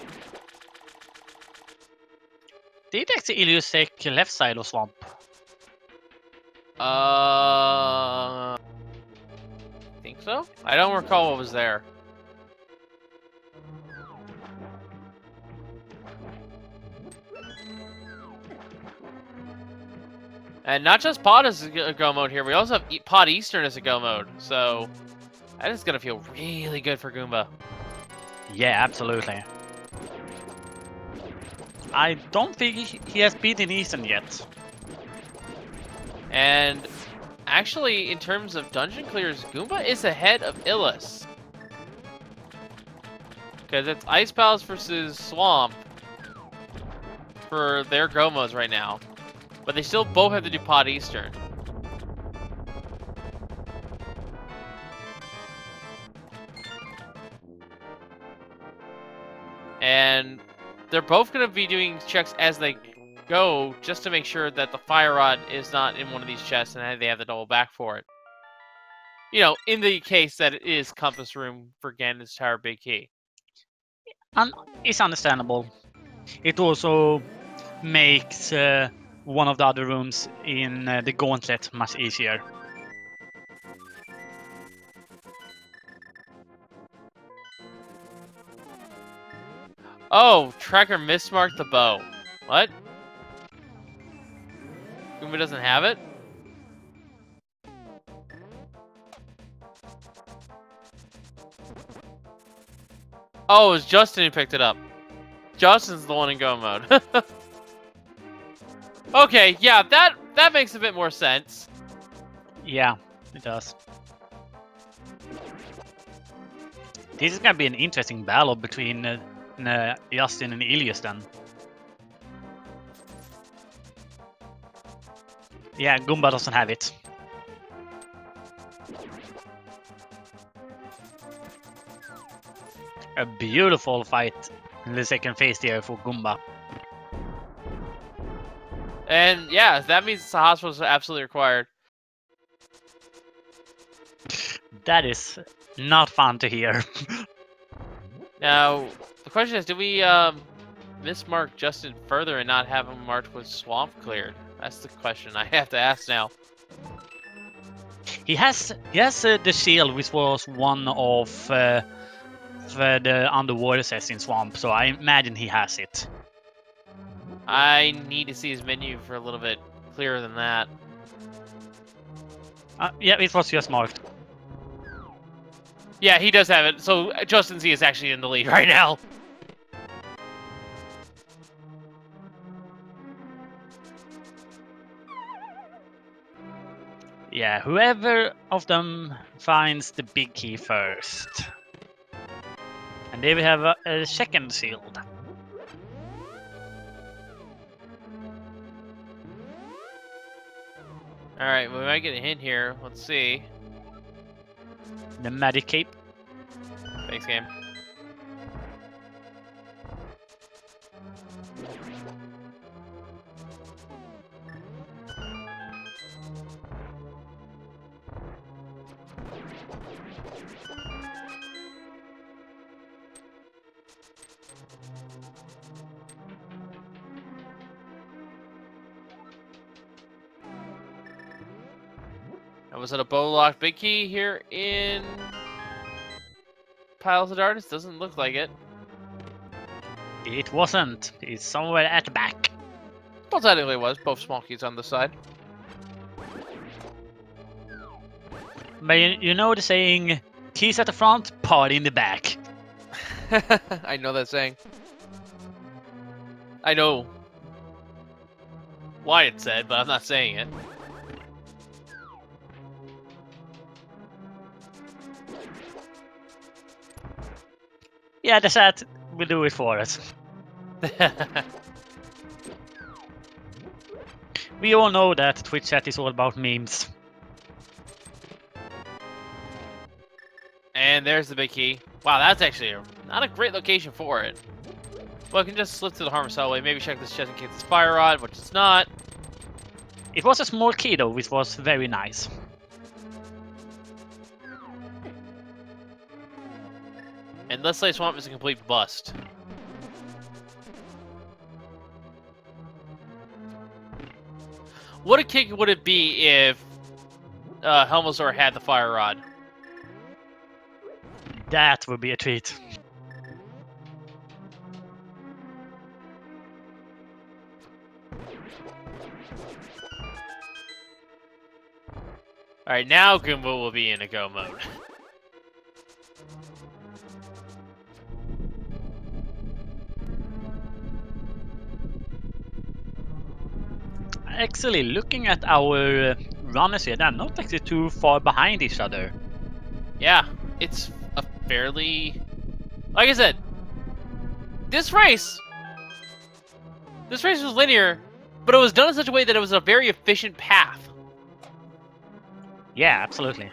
Did actually Ilius take left side of swamp? I think so. I don't recall what was there. And not just Pod is a go mode here, we also have Pod Eastern as a go mode, so that is going to feel really good for Goomba. Yeah, absolutely. I don't think he has beaten Eastern yet. And actually, in terms of dungeon clears, Goomba is ahead of Illis. Because it's Ice Palace versus Swamp for their go modes right now. But they still both have to do Pod Eastern. And they're both going to be doing checks as they go, just to make sure that the Fire Rod is not in one of these chests and they have to double back for it. You know, in the case that it is Compass Room for Ganon's Tower Big Key. And it's understandable. It also makes one of the other rooms in the Gauntlet much easier. Oh, Tracker mismarked the bow. What? Goomba doesn't have it? Oh, it was Justin who picked it up. Justin's the one in go mode. Okay, yeah, that makes a bit more sense. Yeah, it does. This is gonna be an interesting battle between Justin and Ilias then. Yeah, Goomba doesn't have it. A beautiful fight in the second phase there for Goomba. And yeah, that means the hospital is absolutely required. That is not fun to hear. Now, the question is, do we mismark Justin further and not have him marked with swamp cleared? That's the question I have to ask now. He has the shield, which was one of the underwater sets in swamp, so I imagine he has it. I need to see his menu for a little bit clearer than that. Yeah, it was just marked. Yeah, he does have it. So Justin Z is actually in the lead right now. Yeah, whoever of them finds the big key first. And there we have a second shield. Alright, we might get a hint here. Let's see. The magic cape. Thanks, game. Was it a bow lock big key here in Piles of Darkness? Doesn't look like it. It wasn't. It's somewhere at the back. Well, technically it was. Both small keys on the side. But you know the saying, keys at the front, party in the back. I know that saying. I know why it's said, but I'm not saying it. Yeah, the set will do it for us. We all know that Twitch chat is all about memes. And there's the big key. Wow, that's actually not a great location for it. Well, I can just slip through the Harmless Hallway. Maybe check this chest in case it's Fire Rod, which it's not. It was a small key though, which was very nice. And Let's Play Swamp is a complete bust. What a kick would it be if Helmazor had the Fire Rod? That would be a treat. Alright, now Goomba will be in a go mode. Actually, looking at our runners here, they're not actually too far behind each other. Yeah, it's a fairly... Like I said, this race was linear, but it was done in such a way that it was a very efficient path. Yeah, absolutely.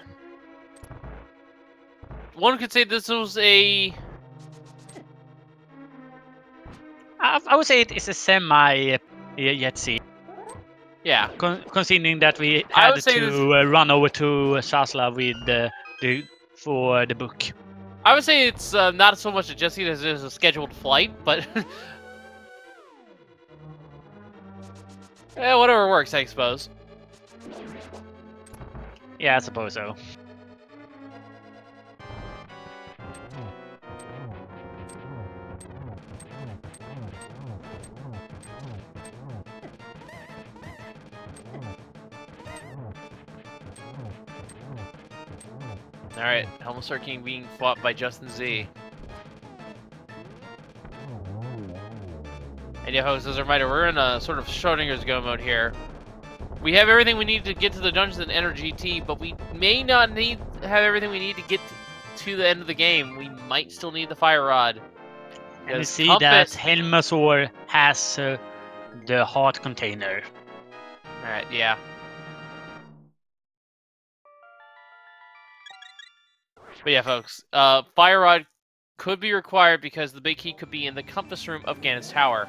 One could say this was a... I would say it is a semi Yahtzee. Yeah. Considering that we had to run over to Sasla with for the book. I would say it's not so much a Jesse as it is a scheduled flight, but whatever works, I suppose. Yeah, I suppose so. Alright, Helmstar King being fought by Justin Z. yeah, folks, as a reminder, we're in a sort of Schrodinger's go mode here. We have everything we need to get to the dungeons and enter GT, but we may not have everything we need to get to the end of the game. We might still need the fire rod. And you see that Helmasaur has the heart container. Alright, yeah. But yeah, folks, fire rod could be required because the big key could be in the compass room of Ganon's tower.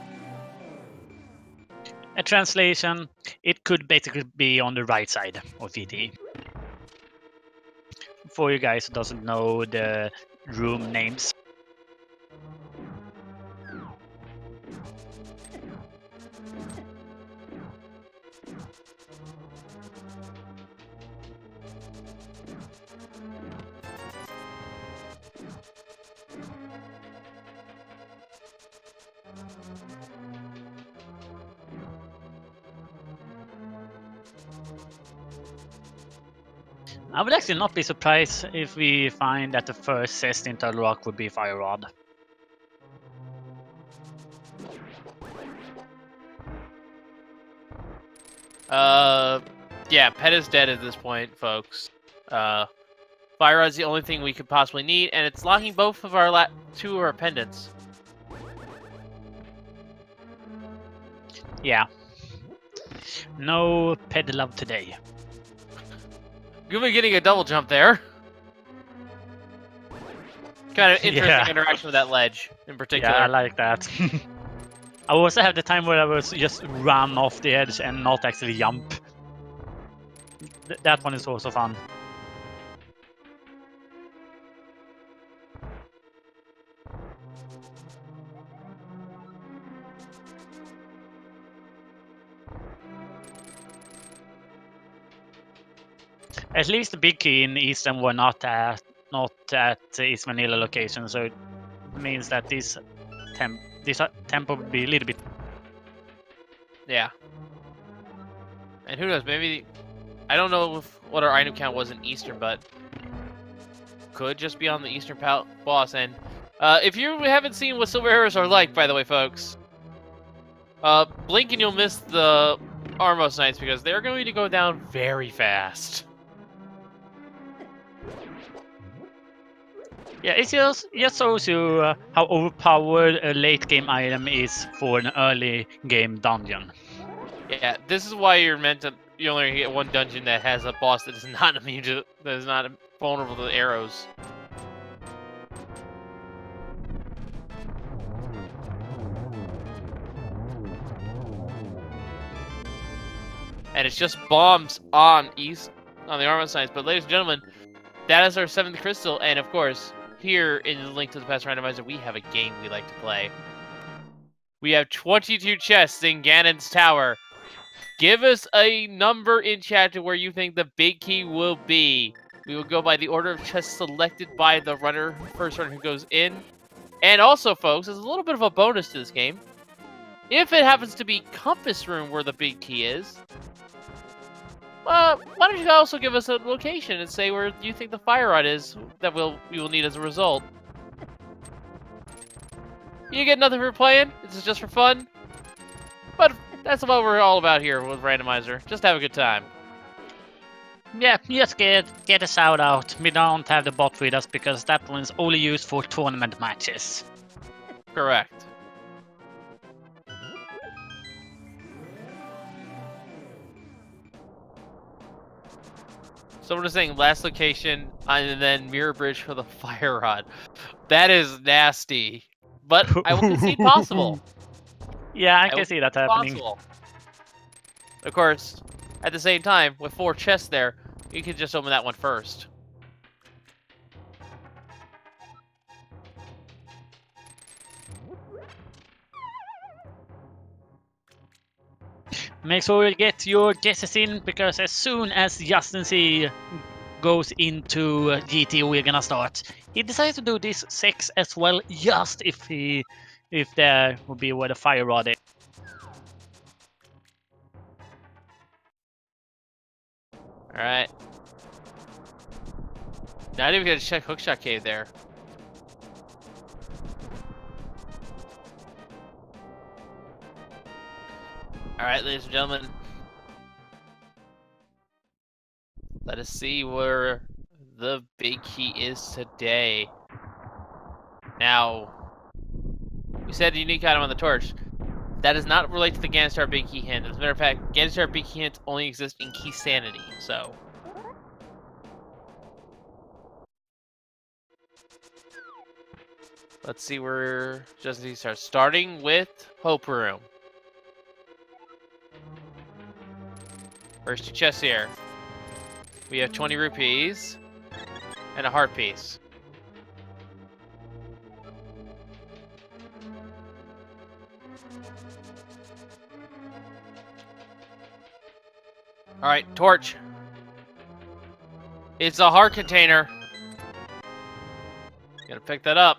A translation, it could basically be on the right side of GT. For you guys who doesn't know the room names. I would actually not be surprised if we find that the first chest in Turtle Rock would be Fire Rod. Yeah, Pet is dead at this point, folks. Fire Rod's the only thing we could possibly need, and it's locking both of our two of our pendants. Yeah. No Pet love today. Goomba getting a double jump there. Kind of interesting interaction with that ledge, in particular. Yeah, I like that. I also have the time where I was just run off the edge and not actually jump. That one is also fun. At least the big key in Eastern were not at East Vanilla location, so it means that this tempo will be a little bit. Yeah. And who knows? Maybe I don't know what our item count was in Eastern, but could just be on the Eastern boss. And if you haven't seen what silver arrows are like, by the way, folks, blink and you'll miss the Armos Knights because they're going to go down very fast. Yeah, it just shows you how overpowered a late game item is for an early game dungeon. Yeah, this is why you only get one dungeon that has a boss that is not immune to, that is not vulnerable to arrows. And it's just bombs on the Armor Science. But ladies and gentlemen, that is our 7th crystal, and of course, here in the Link to the Past Randomizer, we have a game we like to play. We have 22 chests in Ganon's tower. Give us a number in chat to where you think the big key will be. We will go by the order of chests selected by the first runner who goes in. And also, folks, there's a little bit of a bonus to this game. If it happens to be Compass Room where the big key is, why don't you also give us a location and say where you think the fire rod is that we will need as a result. You get nothing for playing. This is just for fun. But that's what we're all about here with Randomizer. Just have a good time. Yeah, just get a shout out. We don't have the bot with us because that one is only used for tournament matches. Correct. Someone is saying last location and then mirror bridge for the fire rod. That is nasty. But I will concede possible. Yeah, I can see that happening. Possible. Of course, at the same time, with 4 chests there, you can just open that one first. Make sure you get your guesses in, because as soon as Justin C goes into GT, we're gonna start. He decided to do this 6 as well, just if there would be where the fire rod is. Alright. Not even gonna check Hookshot Cave there. Alright, ladies and gentlemen. Let us see where the big key is today. Now, we said a unique item on the torch. That does not relate to the Ganstar Big Key Hint. As a matter of fact, Ganstar Big Key Hints only exist in Key Sanity, so. Let's see where Justin Z starts. Starting with Hope Room. First two chests here. We have 20 rupees and a heart piece. Alright, torch. It's a heart container. Gotta pick that up.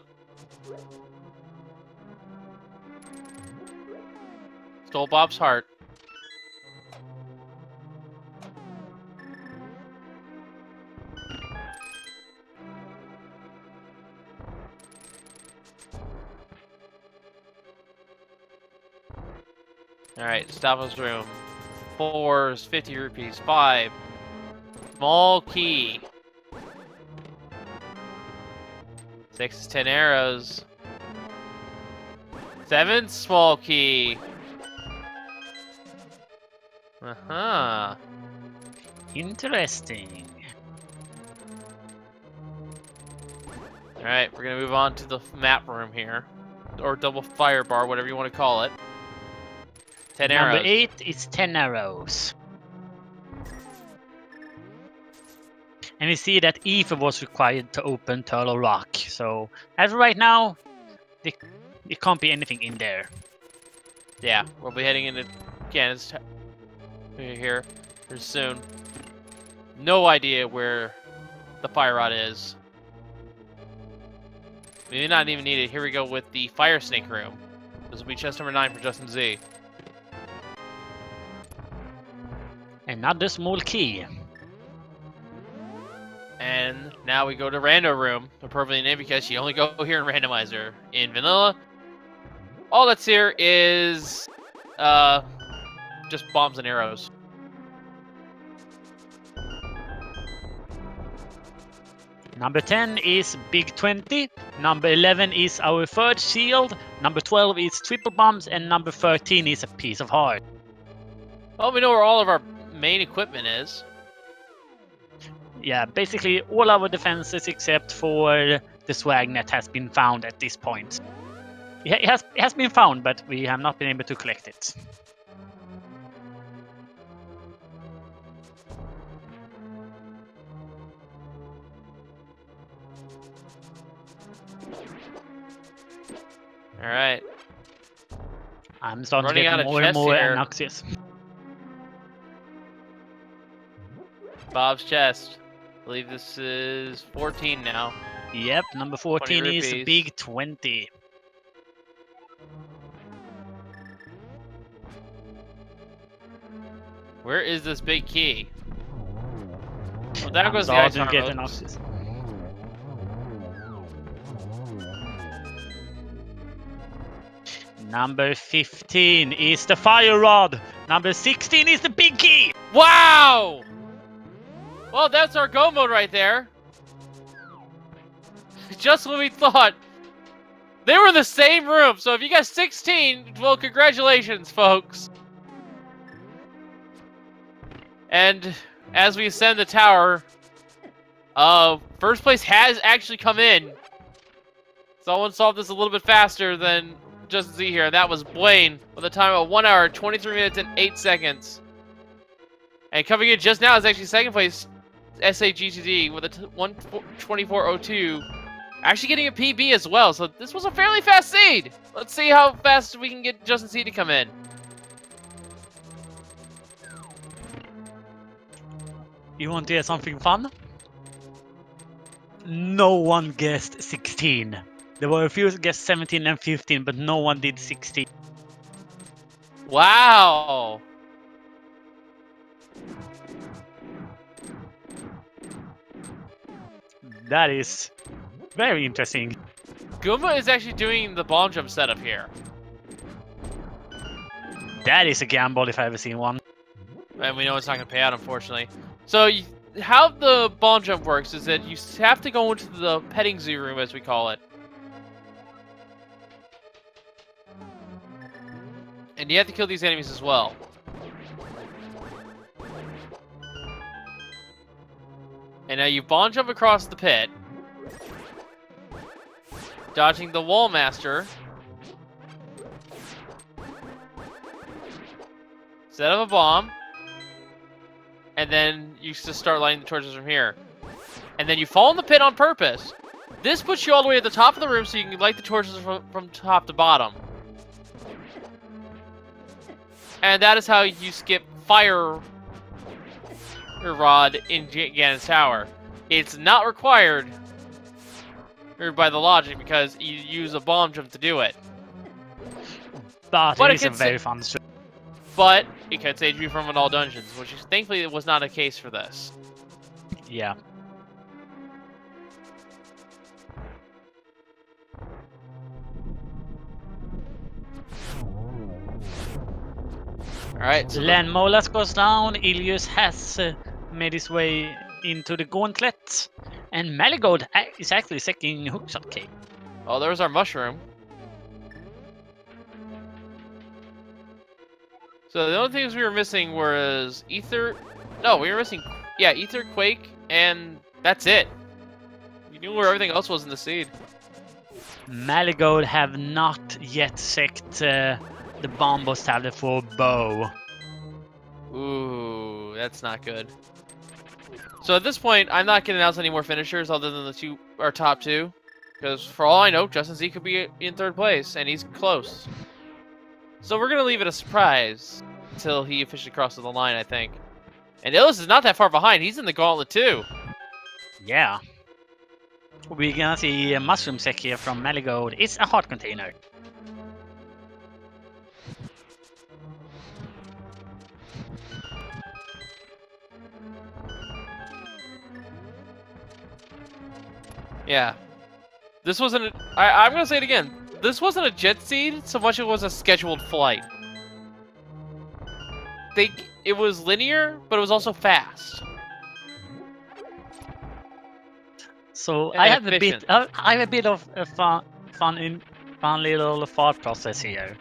Stole Bob's heart. Alright, Stavo's room. 4 is 50 rupees. 5. Small key. 6 is 10 arrows. 7 small key. Uh-huh. Interesting. Alright, we're gonna move on to the map room here. Or double fire bar, whatever you want to call it. 10 arrows. Number 8 is 10 arrows. And we see that ether was required to open Turtle Rock. So, as of right now, there can't be anything in there. Yeah, we'll be heading into Kansas here soon. No idea where the fire rod is. We may not even need it. Here we go with the fire snake room. This will be chest number 9 for Justin Z. Another small key. And now we go to Rando Room, appropriately named because you only go here in Randomizer. In Vanilla, all that's here is just bombs and arrows. Number 10 is Big 20. Number 11 is our third shield. Number 12 is triple bombs. And number 13 is a piece of heart. Well, we know where all of our main equipment is. Yeah, basically all our defenses except for the swag net has been found at this point. It has been found, but we have not been able to collect it. All right. I'm starting Running to out get of more and chests more here. obnoxious. Bob's chest. I believe this is 14 now. Yep, number 14 is rupees. Big 20. Where is this big key? Well, there goes the I'm ice starting to get armor. obnoxious. Number 15 is the fire rod. Number 16 is the big key. Wow! Well, that's our go mode right there. Just when we thought. They were in the same room, so if you got 16, well, congratulations, folks. And as we ascend the tower, first place has actually come in. Someone solved this a little bit faster than Justin Z here. That was Blaine with a time of 1 hour, 23 minutes, and 8 seconds. And coming in just now is actually second place, SAGTD with a 1:24:02. Actually getting a PB as well, so this was a fairly fast seed. Let's see how fast we can get Justin Z to come in. You want to hear something fun? No one guessed 16. There were a few who guessed 17 and 15, but no one did 16. Wow! That is very interesting. Goomba is actually doing the bomb jump setup here. That is a gamble if I ever seen one. And we know it's not going to pay out, unfortunately. So, how the bomb jump works is that you have to go into the petting zoo room, as we call it. And you have to kill these enemies as well. And now you bomb jump across the pit, dodging the wall master. Set up a bomb. And then you just start lighting the torches from here. And then you fall in the pit on purpose. This puts you all the way at the top of the room so you can light the torches from top to bottom. And that is how you skip fire rod in Ganon's Tower. It's not required by the logic because you use a bomb jump to do it. But it is a very fun story. But it can save you from all dungeons, which thankfully was not a case for this. Yeah. Alright, so Len Molas goes down, Ilius has made his way into the gauntlet, and Maligold is actually second hookshot cave. Oh, there's our mushroom. So the only things we were missing was Ether. No, we were missing, yeah, Ether, Quake, and that's it. We knew where everything else was in the seed. Maligold have not yet checked the Bombos tablet for bow. Ooh, that's not good. So at this point, I'm not going to announce any more finishers other than our top two. Because for all I know, Justin Z could be in third place, and he's close. So we're going to leave it a surprise until he officially crosses the line, I think. And Illis is not that far behind. He's in the gauntlet too. Yeah. We're gonna see a mushroom sec here from Maligold. It's a heart container. Yeah. This wasn't I'm gonna say it again. This wasn't a jet seed so much as it was a scheduled flight. It was linear, but it was also fast. So And I have efficient. I have a bit of a fun little thought process here.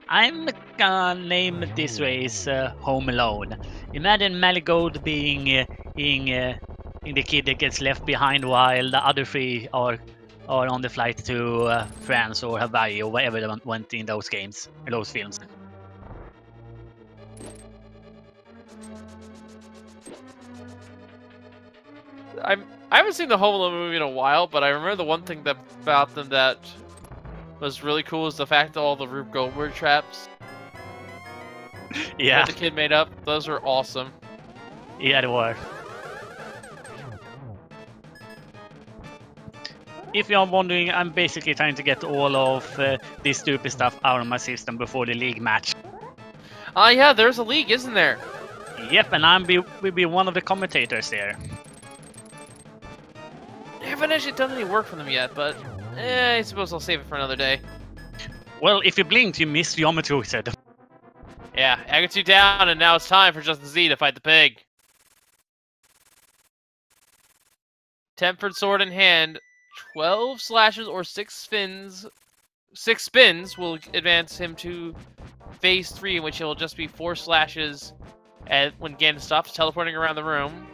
I'm gonna name this race Home Alone. Imagine Maligold being in the kid that gets left behind while the other three are on the flight to France or Hawaii or wherever they went in those games, in those films. I haven't seen the Home Alone movie in a while, but I remember the one thing about them that was really cool is the fact that all the Rube Goldberg traps Yeah, that the kid made up. Those were awesome. yeah, they were. If you're wondering, I'm basically trying to get all of this stupid stuff out of my system before the league match. Ah, yeah, there's a league, isn't there? Yep, and will be one of the commentators there. I haven't actually done any work for them yet, but I suppose I'll save it for another day. Well, if you blinked, you missed Geometry said. Yeah, I got you down, and now it's time for Justin Z to fight the pig. Tempered sword in hand, 12 slashes or 6 spins. 6 spins will advance him to phase 3, in which it will just be 4 slashes when Ganon stops teleporting around the room.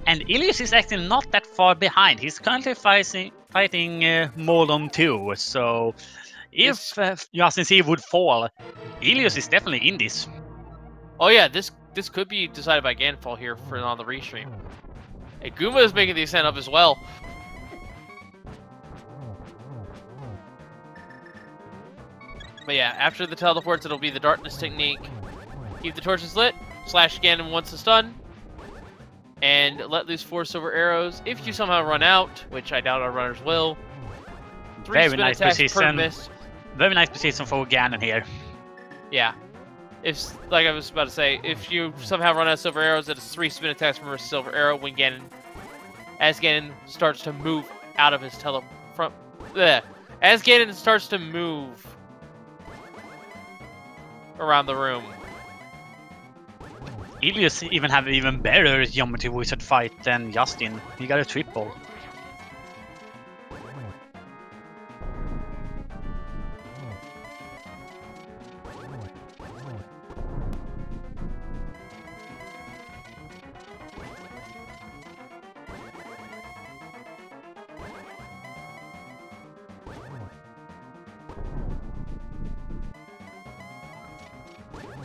And Ilius is actually not that far behind. He's currently fighting Molon 2, so if Justin Z would fall, Ilius is definitely in this. Oh yeah, this could be decided by Ganonfall here on the restream. Hey, Goomba is making the ascent up as well. But yeah, after the teleports, it'll be the darkness technique. Keep the torches lit, slash Ganon once it's done, and let loose 4 silver arrows. If you somehow run out, which I doubt our runners will, 3 Very spin nice attacks per position. miss. Very nice position for Ganon here. Yeah. If, like I was about to say, if you somehow run out of silver arrows, it is 3 spin attacks per silver arrow when as Ganon starts to move out of his as Ganon starts to move around the room. Ilias even have an even better Geometry Wizard fight than Justin. He got a triple.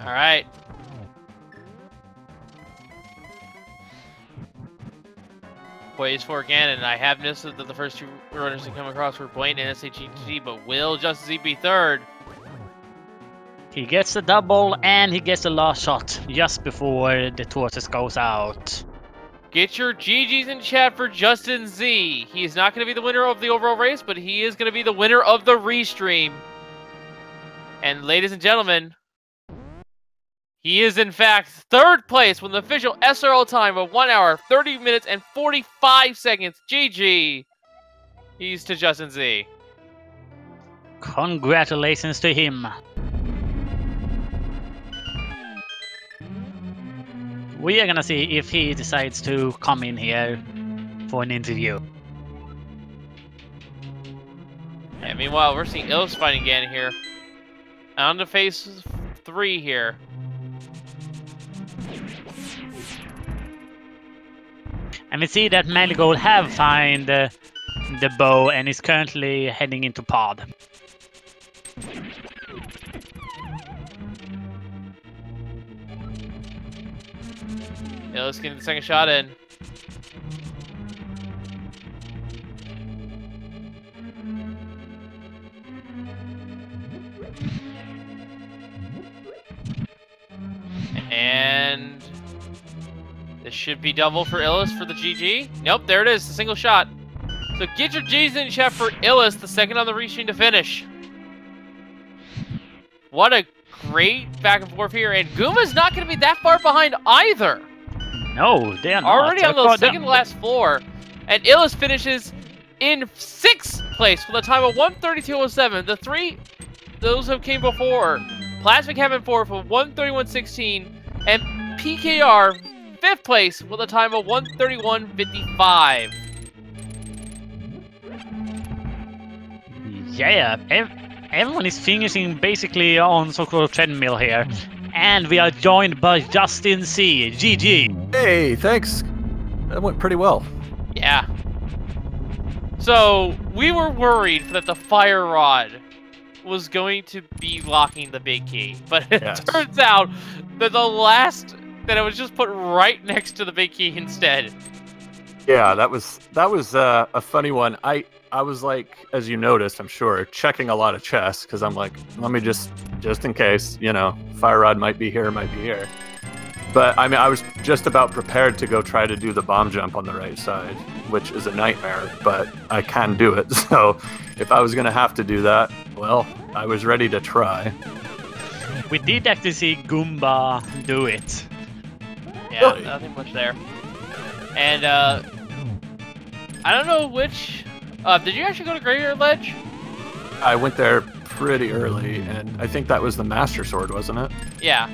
All right. Ways for again, and I have noticed that the first two runners to come across were Blaine and SHGG, but will Justice Z be third? He gets the double and he gets the last shot just before the tortoise goes out. Get your GGs in chat for Justin Z. He is not going to be the winner of the overall race, but he is going to be the winner of the restream. And ladies and gentlemen, he is in fact third place with an official SRL time of 1 hour, 30 minutes, and 45 seconds. GG. He's to Justin Z. Congratulations to him. We are gonna see if he decides to come in here for an interview. And meanwhile, we're seeing Ills fighting again here. On to phase 3 here. And we see that Marigold have found the bow and is currently heading into pod. Yeah, let's get the second shot in. And this should be double for Illis for the GG. Nope, there it is, the single shot. So get your G's in chat for Illis, the second on the restream to finish. What a great back and forth here, and Gooma's not going to be that far behind either. No, they are not. Already on the second last floor, and Illis finishes in 6th place with a time of 1:32.07. The three, those who came before, Plasmic Heaven 4th with 1:31.16, and PKR 5th place with a time of 1:31.55. Yeah, everyone is finishing basically on so-called treadmill here. And we are joined by Justin C. GG. Hey, thanks. That went pretty well. Yeah. So, we were worried that the fire rod was going to be locking the big key. But it turns out that that it was just put right next to the big key instead. Yeah, that was a funny one. I was like, as you noticed, I'm sure, checking a lot of chests because I'm like, let me just in case, you know, fire rod might be here. But I mean, I was just about prepared to go try to do the bomb jump on the right side, which is a nightmare, but I can do it. So if I was going to have to do that, well, I was ready to try. We did actually see Goomba do it. Yeah, really? Nothing much there. And I don't know which. Did you actually go to Graveyard Ledge? I went there pretty early, and I think that was the Master Sword, wasn't it? Yeah.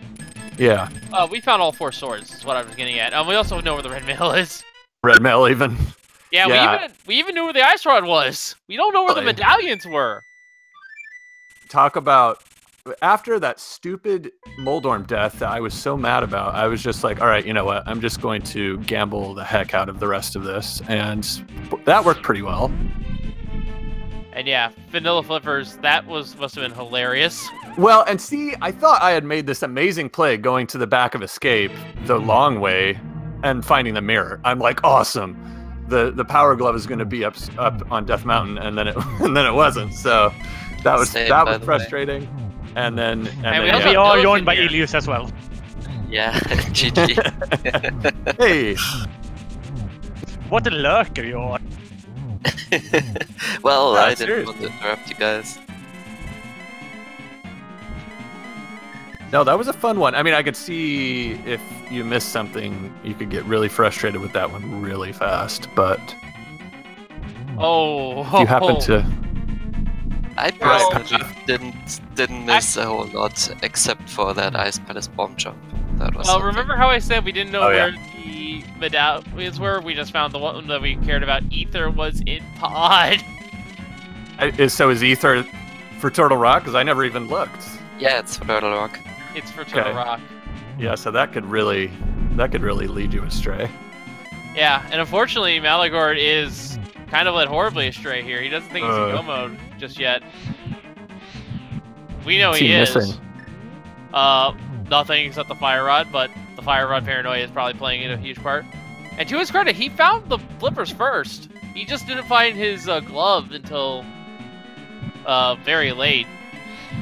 Yeah. We found all 4 swords, is what I was getting at. We also know where the Red Mail is. Red Mail, even? Yeah, we even knew where the Ice Rod was. We don't know where the medallions were. Talk about... After that stupid Moldorm death that I was so mad about, I was just like, all right, you know what? I'm just going to gamble the heck out of the rest of this. And that worked pretty well. And yeah, Vanilla Flippers, that must have been hilarious. Well, and see, I thought I had made this amazing play going to the back of Escape the long way and finding the mirror. I'm like, awesome. The Power Glove is going to be up on Death Mountain, and then it wasn't. So that was frustrating. And then we are joined by Ilius as well. Yeah, GG. Hey, what a lurker you are. Well, yeah, I didn't want to interrupt you guys. No, that was a fun one. I mean, I could see if you missed something, you could get really frustrated with that one really fast. But if you happen to, I personally didn't didn't miss a whole lot, except for that Ice Palace bomb jump. That was. Well, remember how I said we didn't know Oh, where the medallions were? We just found the one that we cared about. Ether was in pod. So is Ether for Turtle Rock? Because I never even looked. Yeah, it's for Turtle Rock. It's for Turtle Rock. Yeah, so that could really lead you astray. Yeah, and unfortunately, Malagord is kind of led horribly astray here. He doesn't think he's in go mode just yet. We know he is. Missing? Nothing except the Fire Rod, but the Fire Rod paranoia is probably playing in a huge part. And to his credit, he found the flippers first. He just didn't find his glove until very late.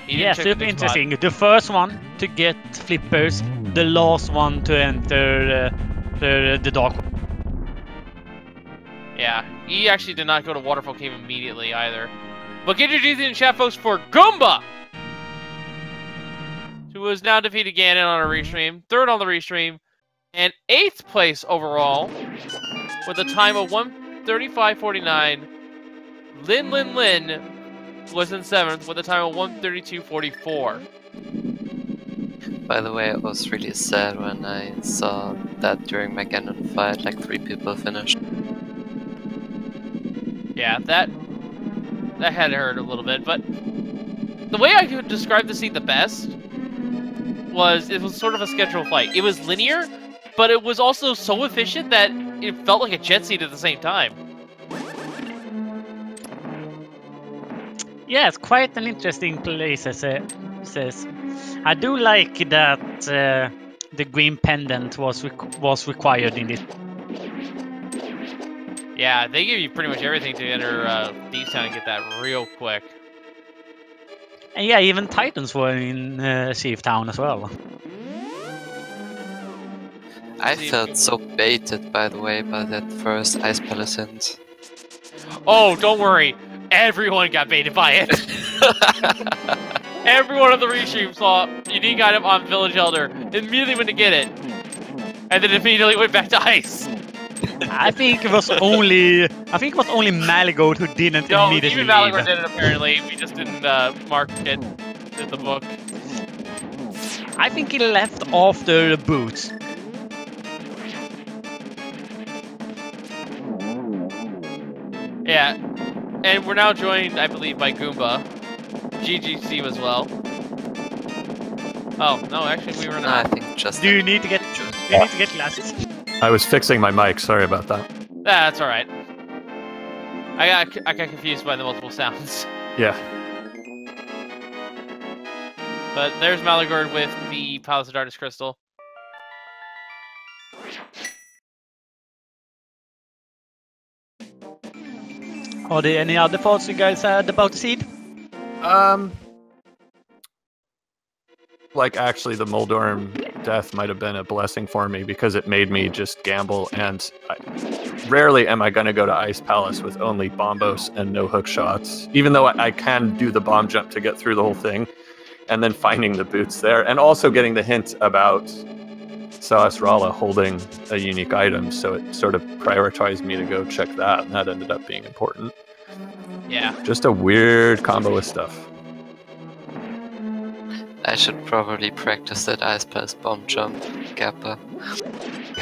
Yeah, super interesting. The first one to get flippers, the last one to enter the dark. Yeah, he actually did not go to Waterfall Cave immediately either. But get your GZ in chat, folks, for Goomba! Who has now defeated Ganon on a restream, 3rd on the restream, and 8th place overall, with a time of 1:35.49. Lin was in 7th with a time of 1:32.44. By the way, I was really sad when I saw that during my Ganon fight, like 3 people finished. Yeah, that had hurt a little bit, but the way I could describe the scene the best was it was sort of a scheduled fight. It was linear, but it was also so efficient that it felt like a jet scene at the same time. Yeah, it's quite an interesting place, as it says. I do like that the green pendant was required in this. Yeah, they give you pretty much everything to enter Thieves Town and get that real quick. And yeah, even Titans were in Thief Town as well. I felt so baited, by the way, by that first Ice Palace hint. Oh, don't worry. Everyone got baited by it. Everyone on the restream saw unique item on Village Elder, immediately went to get it, and then immediately went back to ice. I think it was only Malagord who didn't immediately even Malagord did it apparently. We just didn't mark it in the book. I think he left after the boots. Yeah, and we're now joined, I believe, by Goomba. GGC as well. Oh, no, actually we were not. I think just... Do you need to get glasses? I was fixing my mic. Sorry about that. That's alright. I got confused by the multiple sounds. Yeah. But there's Malagord with the Palace of Darkness Crystal. Are there any other thoughts you guys had about the seed? Like, actually, the Moldorm death might have been a blessing for me because it made me just gamble, and rarely am I going to go to Ice Palace with only bombos and no hook shots, even though I can do the bomb jump to get through the whole thing, and then finding the boots there, and also getting the hint about Saasrala holding a unique item, so it sort of prioritized me to go check that, and that ended up being important. Yeah. Just a weird combo of stuff. I should probably practice that Ice Palace bomb jump, Kappa.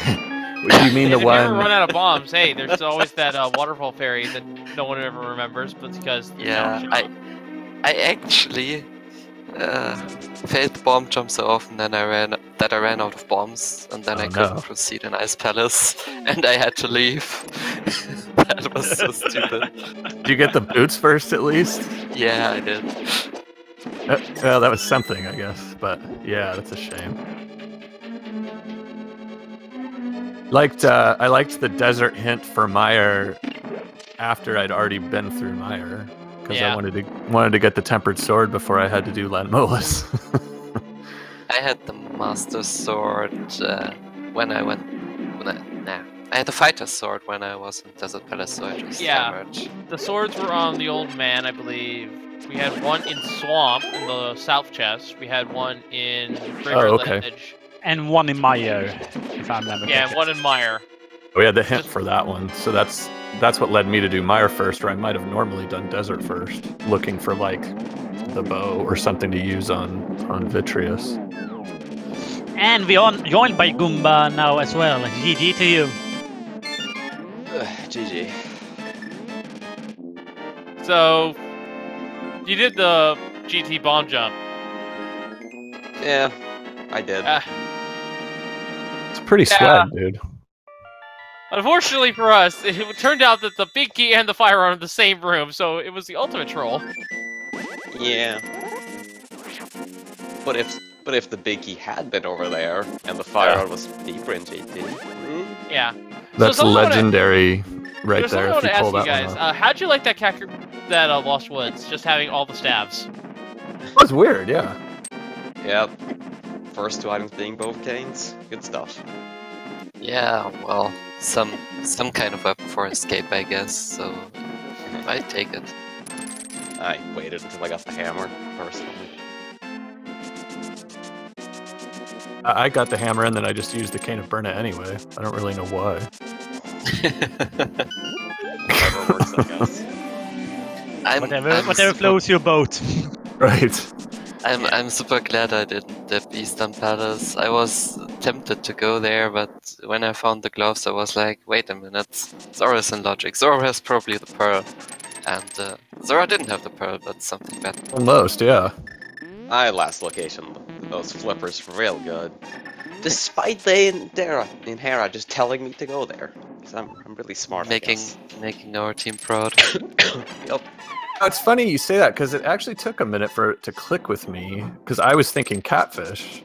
Do you mean the if one? If you ever run out of bombs, hey, there's always that waterfall fairy that no one ever remembers, but because... Yeah, I actually failed the bomb jump so often that I ran out of bombs, and then I couldn't proceed in Ice Palace, and I had to leave. That was so stupid. Did you get the boots first, at least? Yeah, I did. Well, that was something, I guess. But yeah, that's a shame. I liked the desert hint for Mire after I'd already been through Mire, because I wanted to get the tempered sword before I had to do Lanmolas. I had the master sword when I went. I had the fighter sword when I was in Desert Palace, so I just hammered. The swords were on the old man, I believe. We had one in Swamp in the south chest. We had one in River Ledge. And one in Mire, if I remember. Yeah, one in Mire. We had the hint for that one, so that's what led me to do Mire first, where I might have normally done Desert first, looking for like the bow or something to use on Vitreous. And we are joined by Goomba now as well. GG to you. GG. So, you did the GT bomb jump. Yeah, I did. It's pretty swag, dude. Unfortunately for us, it turned out that the big key and the fire are in the same room, so it was the ultimate troll. Yeah. But if the big key had been over there and the fire rod was deeper in GT. Yeah. That's so legendary right there. I If want you to ask pull you that one guys, off. how'd you like that Lost Woods, just having all the stabs? That was weird, yeah. Yep. First 2 items being both canes. Good stuff. Yeah, well, some kind of weapon for escape, I guess. So I'd take it. I waited until I got the hammer, personally. I got the hammer and then I just used the cane of Burna anyway. I don't really know why. Whatever works, I guess. Whatever floats your boat. Right. I'm super glad I didn't dip Eastern Palace. I was tempted to go there, but when I found the gloves, I was like, wait a minute, Zora's in logic. Zora has probably the pearl, and Zora didn't have the pearl, but something better. Almost, yeah. Last location, those flippers were real good. Despite they in Hera just telling me to go there. Because I'm really smart, I guess. Making our team proud. Yep. It's funny you say that because it actually took a minute for it to click with me because I was thinking catfish.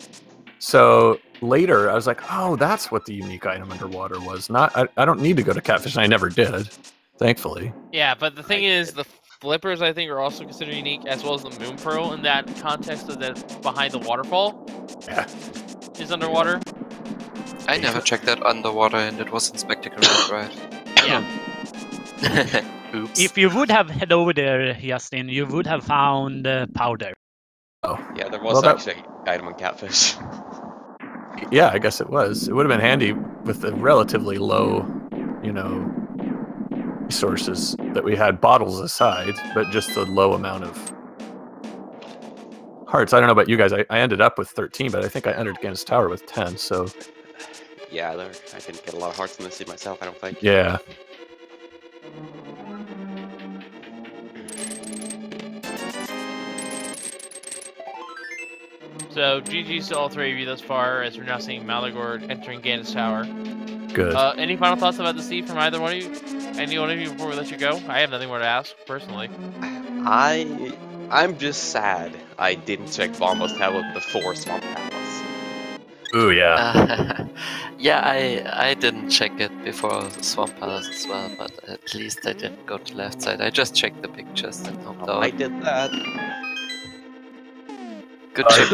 So later I was like, oh, that's what the unique item underwater was. I don't need to go to catfish, and I never did, thankfully. Yeah, but the thing is, the flippers I think are also considered unique, as well as the moon pearl in that context of that behind the waterfall. Yeah. Is underwater. I never checked that underwater, and it was in Spectacle Road, right? Yeah. Oops. If you would have head over there, Justin, you would have found powder. Oh. Yeah, there was Well, actually an item on catfish. Yeah, I guess it was. It would have been handy with the relatively low, resources that we had, bottles aside, but just the low amount of hearts. I don't know about you guys. I ended up with 13, but I think I entered against Tower with 10, so... Yeah, I didn't get a lot of hearts in this seed myself, I don't think. Yeah. So, GG's to all three of you thus far, as we're now seeing Malagord entering Gandalf's Tower. Good. Any final thoughts about the sea from either one of you? Any one of you before we let you go? I have nothing more to ask, personally. I'm just sad I didn't check Vombo's tablet before Swamp Palace. Ooh, yeah. Yeah, I didn't check it before Swamp Palace as well, but at least I didn't go to left side. I just checked the pictures and hopped out. I did that. Good check.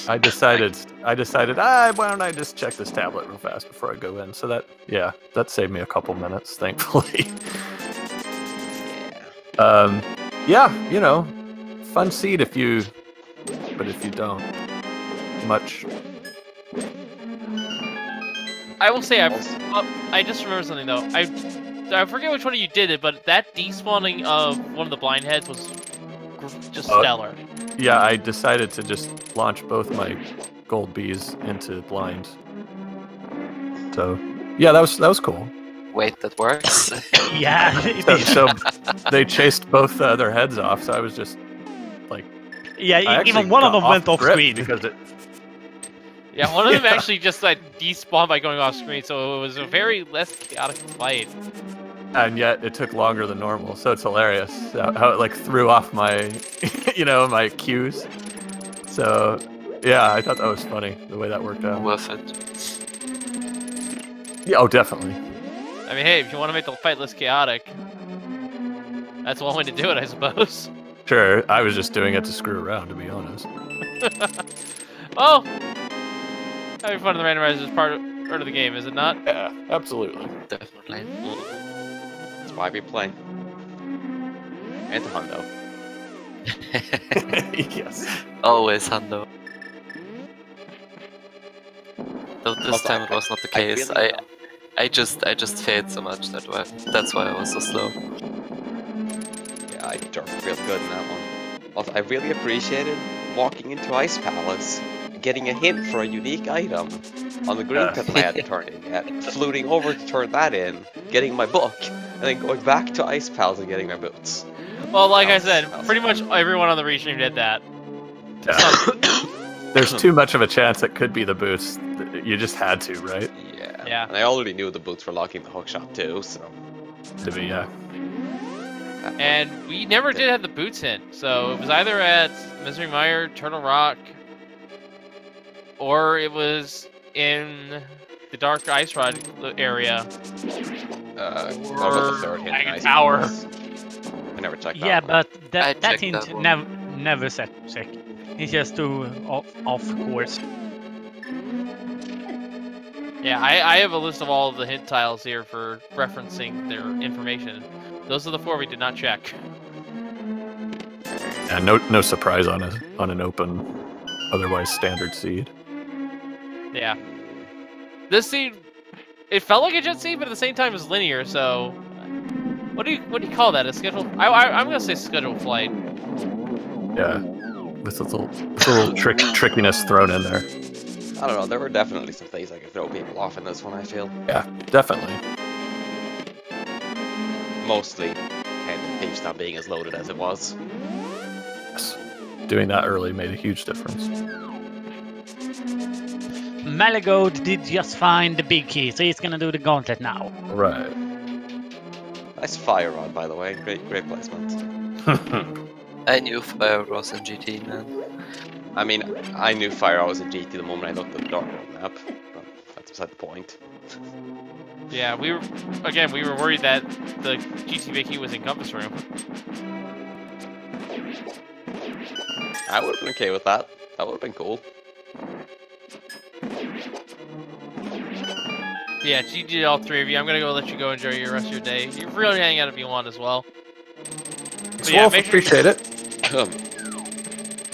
I decided, why don't I just check this tablet real fast before I go in? So that saved me a couple minutes, thankfully. Yeah, fun seed but if you don't, much. I will say, I just remember something though. I forget which one of you did it, but that despawning of one of the blind heads was just stellar. Yeah, I decided to just launch both my gold bees into blind. So, yeah, that was cool. Wait, that works? Yeah. So they chased both their heads off. So I was just like, yeah, even one of them went off screen because it. Yeah, one of them actually just like despawned by going off screen, so it was a very less chaotic fight. And yet it took longer than normal, so it's hilarious how it like threw off my, my cues. So, yeah, I thought that was funny the way that worked out. Worth it. Yeah, oh, definitely. I mean, hey, if you want to make the fight less chaotic, that's one way to do it, I suppose. Sure, I was just doing it to screw around, to be honest. Well, having fun in the randomizer is part of the game, is it not? Yeah, absolutely. Definitely. That's why we play. And Hundo. Yes. Always Hundo. Though this time it was not the case. I just failed so much that's why I was so slow. Yeah, I jerked real good in that one. Also, I really appreciated walking into Ice Palace, getting a hint for a unique item on the green pit I hadn't turned in yet, fluting over to turn that in, getting my book, and then going back to Ice Palace and getting my boots. Well, like I said, pretty much everyone on the region did that. There's too much of a chance it could be the boots. You just had to, right? Yeah. Yeah. And I already knew the boots were locking the hookshot too, so. To be, yeah. And we never did have the boots hint, so it was either at Misery Mire, Turtle Rock, or it was in the Dark Ice Rod area. What about the third hint? Dragon Tower. I never checked that. Yeah, one. but that checked hint that one. never said check. It's just too off course. Yeah, I have a list of all of the hint tiles here for referencing their information. Those are the 4 we did not check. And no surprise on an open, otherwise standard seed. Yeah. This seed, it felt like a jet seed, but at the same time it was linear. So, what do you call that? A schedule? I'm gonna say scheduled flight. Yeah, with a little trickiness thrown in there. I don't know, there were definitely some things I could throw people off in this one, I feel. Yeah, definitely. Mostly, and page not being as loaded as it was. Yes. Doing that early made a huge difference. Malagode did just find the big key, so he's gonna do the gauntlet now. Right. Nice fire rod, by the way. Great placement. I knew Fire was in GT, man. I mean, I knew fire rod was in GT the moment I looked at the Dark World map, but that's beside the point. Yeah, we were worried that the GT Vicky was in Compass Room. I would have been okay with that. That would have been cool. Yeah, GG to all 3 of you. I'm gonna go let you go enjoy your rest of your day. You're free to hang out if you want as well. But yeah, Appreciate it. But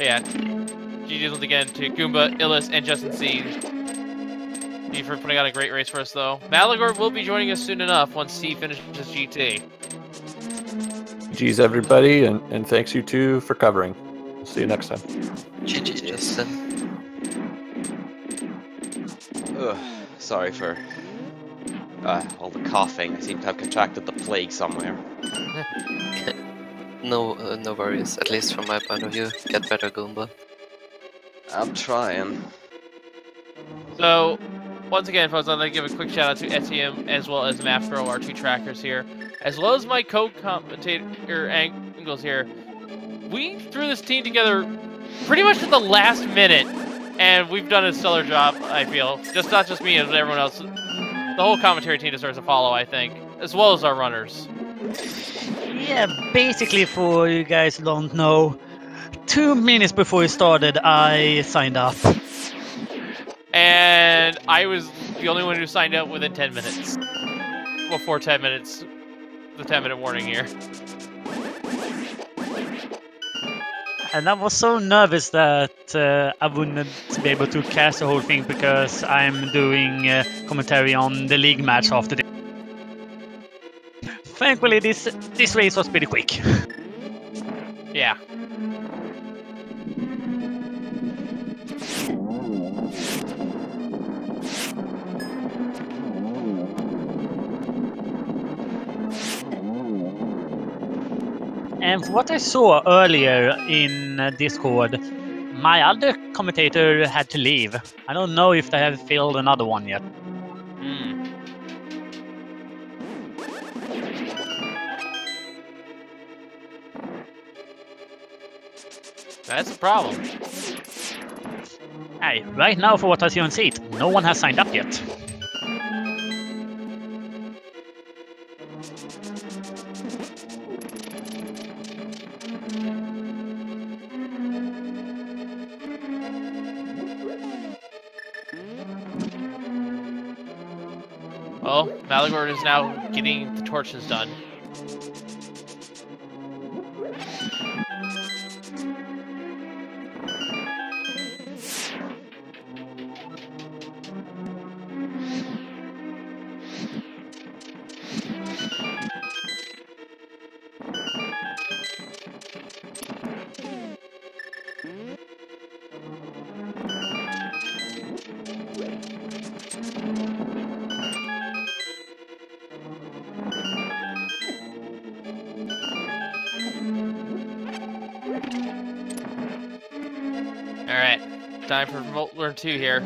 yeah, GG's once again to Goomba, Illis, and Justin C. Thank you for putting out a great race for us, though. Malagor will be joining us soon enough once he finishes GT. GG's everybody, and thanks you two for covering. We'll see you next time. GG, Justin. Ugh, sorry for all the coughing. I seem to have contracted the plague somewhere. No worries, at least from my point of view. Get better, Goomba. I'm trying. So, once again, folks, I'd like to give a quick shout out to Etienne as well as MapGirl, our 2 trackers here, as well as my co-commentator Angles here. We threw this team together pretty much at the last minute, and we've done a stellar job, I feel. Just not just me, but everyone else. The whole commentary team deserves a follow, I think, as well as our runners. Yeah, basically, for you guys who don't know, 2 minutes before we started, I signed up. And I was the only one who signed up within 10 minutes. Before 10 minutes. The 10-minute warning here. And I was so nervous that I wouldn't be able to cast the whole thing because I'm doing commentary on the league match after this. Thankfully, this race was pretty quick. Yeah. And from what I saw earlier in Discord, my other commentator had to leave. I don't know if they have filled another one yet. That's a problem. Hey, right now for what I see on seat, no one has signed up yet. Well, Malagor is now getting the torches done. Time for Molten 2 here.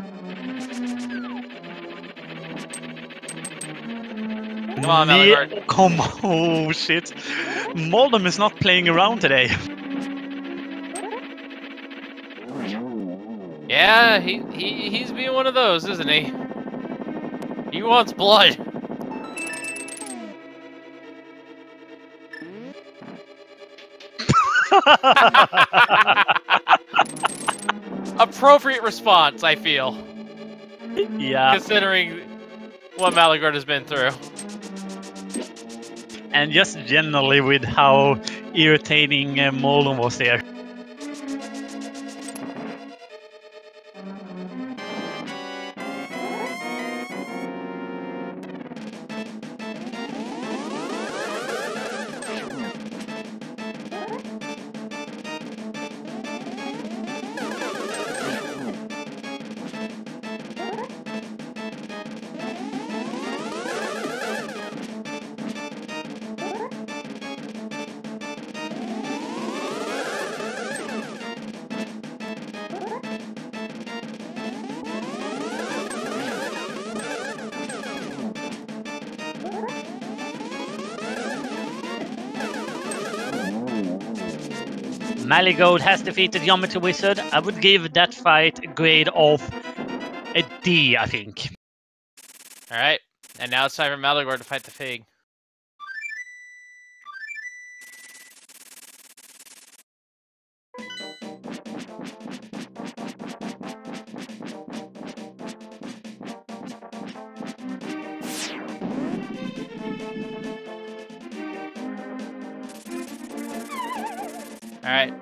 Come on, Malagard. Come on, oh shit. Moldum is not playing around today. Yeah, he's being one of those, isn't he? He wants blood. Appropriate response, I feel. Yeah. Considering what Malagard has been through. And just generally with how irritating Moldum was there. Maligold has defeated Geometry Wizard. I would give that fight a grade of a D, I think. Alright, and now it's time for Malagard to fight the Fig. Alright.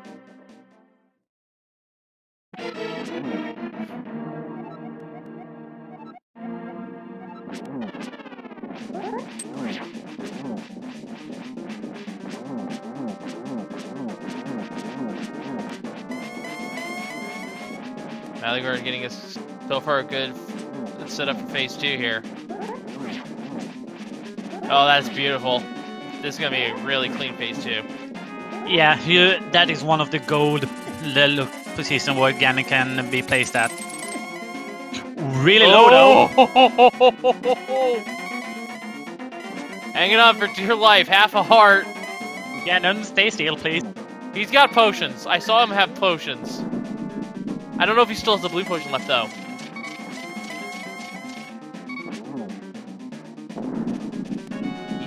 Malagard getting us so far a good setup for phase 2 here. Oh, that's beautiful. This is gonna be a really clean phase 2. Yeah, that is one of the gold little position where Ganon can be placed at. Really low though. Hanging on for dear life, half a heart. Ganon, stay still, please. He's got potions. I saw him have potions. I don't know if he still has the blue potion left though.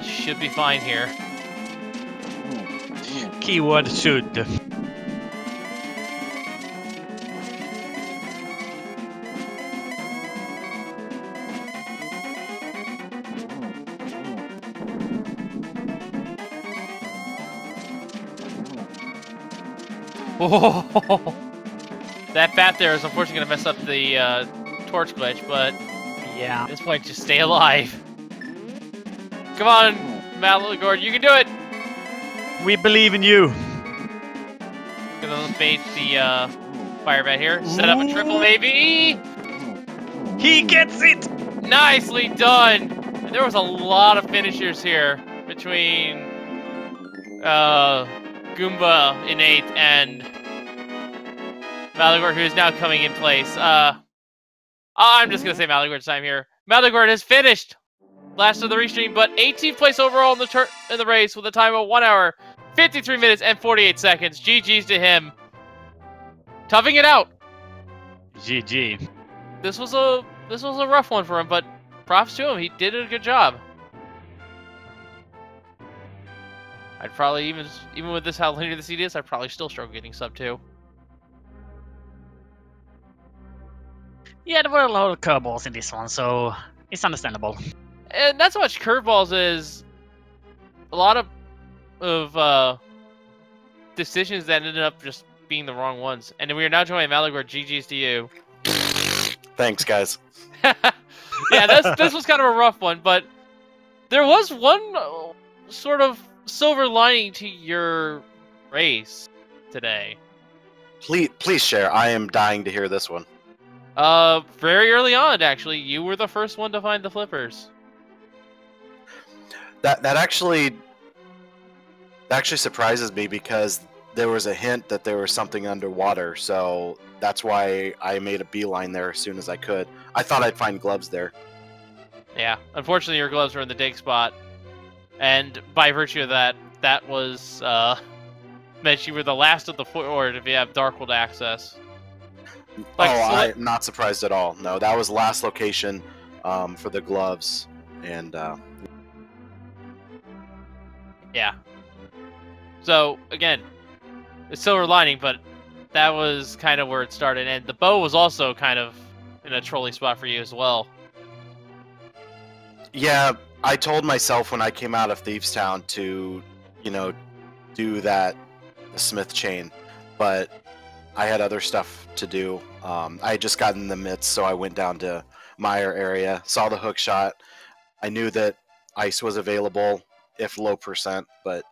He should be fine here. Keyword should. Oh, that bat there is unfortunately going to mess up the torch glitch, but yeah, at this point, just stay alive. Come on, Malagard, you can do it! We believe in you. Gonna bait the fire bat here. Set up a triple, maybe! He gets it! Nicely done! And there was a lot of finishers here between Goomba in 8th and Malagard, who is now coming in place. I'm just gonna say Malagard's time here. Malagard has finished last of the restream, but 18th place overall in the race with a time of 1 hour, 53 minutes, and 48 seconds. GG's to him. Toughing it out. GG. This was a rough one for him, but props to him. He did a good job. I'd probably even with this how linear the CD is, I'd probably still struggle getting sub 2. Yeah, there were a lot of curveballs in this one, so it's understandable. And not so much curveballs as a lot of decisions that ended up just being the wrong ones. And we are now joined by Malagard. GG's to you. Thanks, guys. Yeah, this was kind of a rough one, but there was one sort of silver lining to your race today. Please share. I am dying to hear this one. Very early on, actually, you were the first one to find the flippers. That actually surprises me because there was a hint that there was something underwater, so that's why I made a beeline there as soon as I could. I thought I'd find gloves there. Yeah, unfortunately your gloves were in the dig spot, and by virtue of that, that was meant you were the last of the Ford if you have Darkwood access. I'm not surprised at all. No, that was the last location for the gloves, and yeah. So again, it's silver lining, but that was kind of where it started, and the bow was also kind of in a trolley spot for you as well. yeah, I told myself when I came out of Thieves Town to, do that Smith chain, but I had other stuff to do. I had just gotten the mitts, so I went down to Meyer area, saw the hook shot. I knew that ice was available, if low percent, but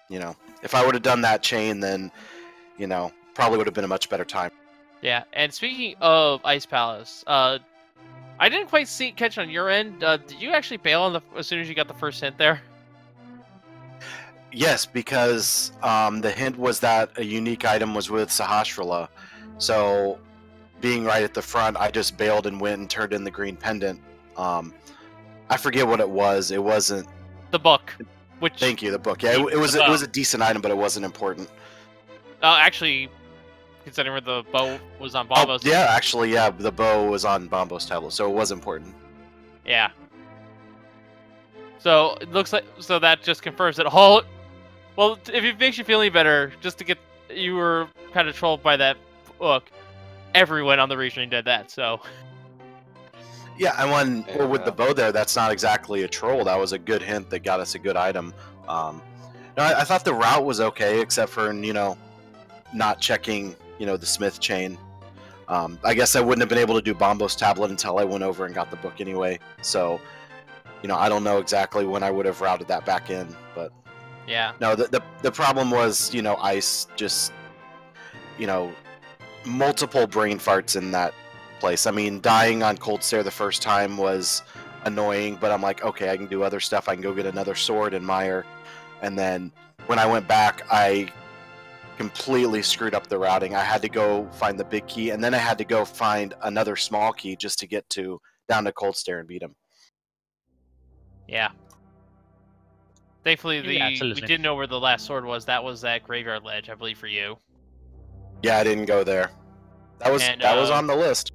if I would have done that chain, then probably would have been a much better time. Yeah, and speaking of Ice Palace, I didn't quite catch on your end. Did you actually bail as soon as you got the first hint there? Yes, because the hint was that a unique item was with Sahasrara. So, being right at the front, I just bailed and went and turned in the green pendant. I forget what it was. It wasn't the book. Thank you, the book. Yeah, it was a decent item, but it wasn't important. Actually, considering where the bow was on Bombo's. Yeah, actually, yeah, the bow was on Bombo's tablet, so it was important. Yeah. So it looks like that just confirms that all. Well, if it makes you feel any better, just to get you were kind of trolled by that book. Everyone on the region did that, so. Yeah, and with the bow there, that's not exactly a troll. That was a good hint that got us a good item. I thought the route was okay, except for not checking the Smith chain. I guess I wouldn't have been able to do Bombo's tablet until I went over and got the book anyway. So, I don't know exactly when I would have routed that back in, but yeah. No, the problem was ice just multiple brain farts in that place. I mean, dying on Cold Stare the first time was annoying, but I'm like, okay, I can do other stuff. I can go get another sword in Meyer, and then when I went back, I completely screwed up the routing. I had to go find the big key, and then I had to go find another small key just to get down to Cold Stare and beat him. Yeah. Thankfully, we did know where the last sword was. That was that graveyard ledge, I believe, for you. Yeah, I didn't go there. That was on the list.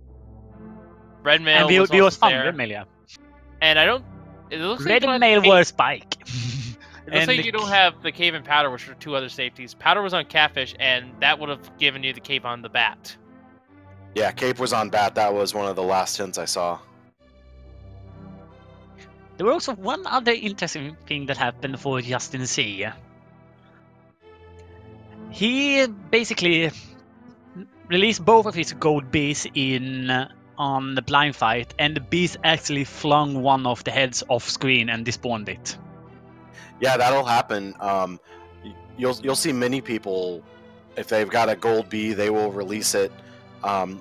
Red mail and we was there. Red mail, yeah. And I don't. It looks Red like mail was Spike. It looks like you don't have the cave and powder, which are two other safeties. Powder was on Catfish, and that would have given you the cape on the bat. Yeah, cape was on bat. That was one of the last hints I saw. There was also one other interesting thing that happened for Justin C. He basically released both of his gold bees on the blind fight, and the bees actually flung one of the heads off screen and despawned it. Yeah, that'll happen. You'll see many people, if they've got a gold bee, they will release it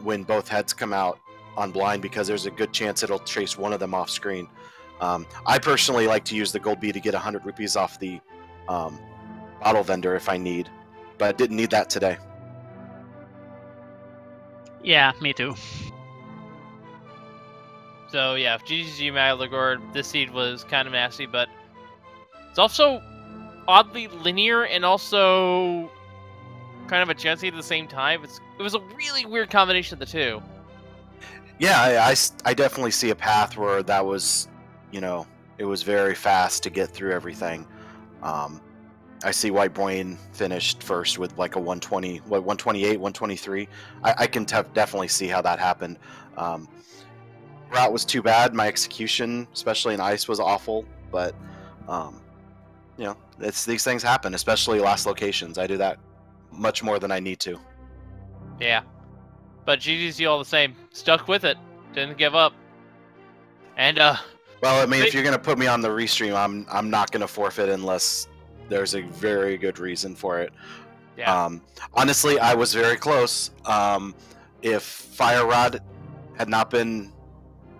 when both heads come out on blind, because there's a good chance it'll chase one of them off screen. I personally like to use the gold bee to get 100 rupees off the bottle vendor if I need, but I didn't need that today. Yeah, me too. So yeah, GGG Malagor, this seed was kind of nasty, but it's also oddly linear and also kind of a Jesse at the same time. It was a really weird combination of the two. Yeah, I definitely see a path where that was, it was very fast to get through everything. I see White Brain finished first with like a 120, 128, 123. I can definitely see how that happened. Route was too bad. My execution, especially in ice, was awful. But, these things happen, especially last locations. I do that much more than I need to. Yeah. But GG's all the same. Stuck with it. Didn't give up. And, well, I mean, if you're going to put me on the restream, I'm not going to forfeit unless there's a very good reason for it. Yeah. Honestly, I was very close. If Fire Rod had not been...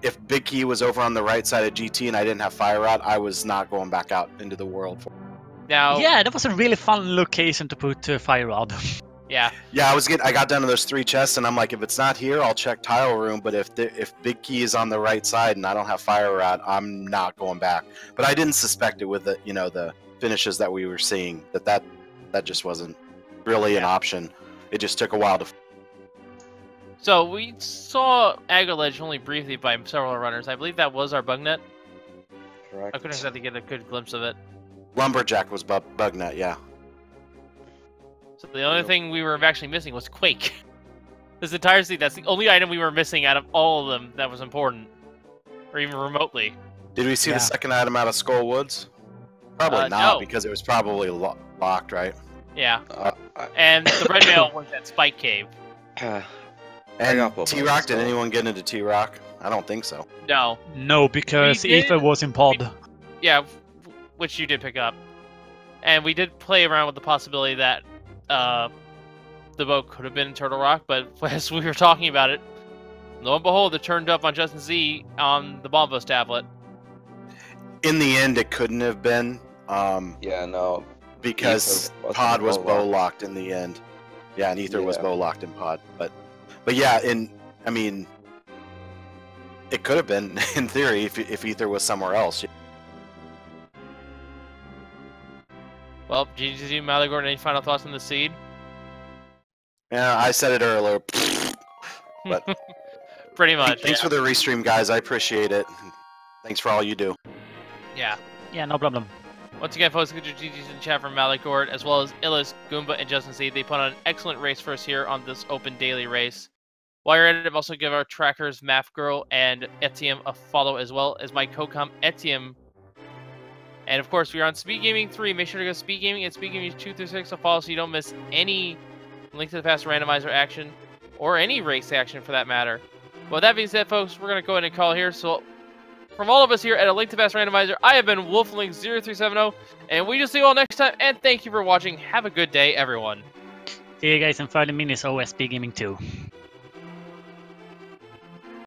If Big Key was over on the right side of GT and I didn't have Fire Rod, I was not going back out into the world. Now, Yeah, that was a really fun location to put fire rod. yeah, Yeah, I got down to those 3 chests, and I'm like, if it's not here, I'll check tile room. But if Big Key is on the right side and I don't have fire rod, I'm not going back. But I didn't suspect it with the finishes that we were seeing that just wasn't really an option. It just took a while to. So we saw Aggro Ledge only briefly by several runners. I believe that was our bug net. Correct. I couldn't exactly get a good glimpse of it. Lumberjack was bug net, yeah. So the only thing we were actually missing was Quake. This entire scene, that's the only item we were missing out of all of them that was important. Or even remotely. Did we see the second item out of Skull Woods? Probably not, no. because it was probably locked, right? Yeah. And the red mail was at Spike Cave. And T-Rock, did anyone get into T-Rock? I don't think so. No. No, because Ether was in pod. Yeah, which you did pick up. And we did play around with the possibility that the boat could have been in Turtle Rock, but as we were talking about it, lo and behold, it turned up on Justin Z on the Bombos tablet. In the end, it couldn't have been. Yeah, no. Because pod was bow locked in the end. Yeah, and Ether was bow locked in pod. But yeah, I mean, it could have been in theory if Ether was somewhere else. Well, GGG, Malagorn, any final thoughts on the seed? Yeah, I said it earlier. But pretty much. Thanks for the restream, guys. I appreciate it. Thanks for all you do. Yeah. Yeah, no problem. Once again, folks, get your GGs in chat from Malagord, as well as Illis, Goomba, and Justin C. They put on an excellent race for us here on this open daily race. While you're at it, also give our trackers, Math Girl and Etienne a follow, as well as my co-com Etienne. And of course, we are on Speed Gaming 3. Make sure to go Speed Gaming and Speed Gaming 2 through 6 to follow so you don't miss any Link to the Past randomizer action, or any race action for that matter. But with that being said, folks, we're going to go ahead and call here. So, from all of us here at A Link to the Past Randomizer, I have been Wolflink0370, and we just see you all next time, and thank you for watching. Have a good day, everyone. See you guys in 30 minutes, OSP Gaming 2.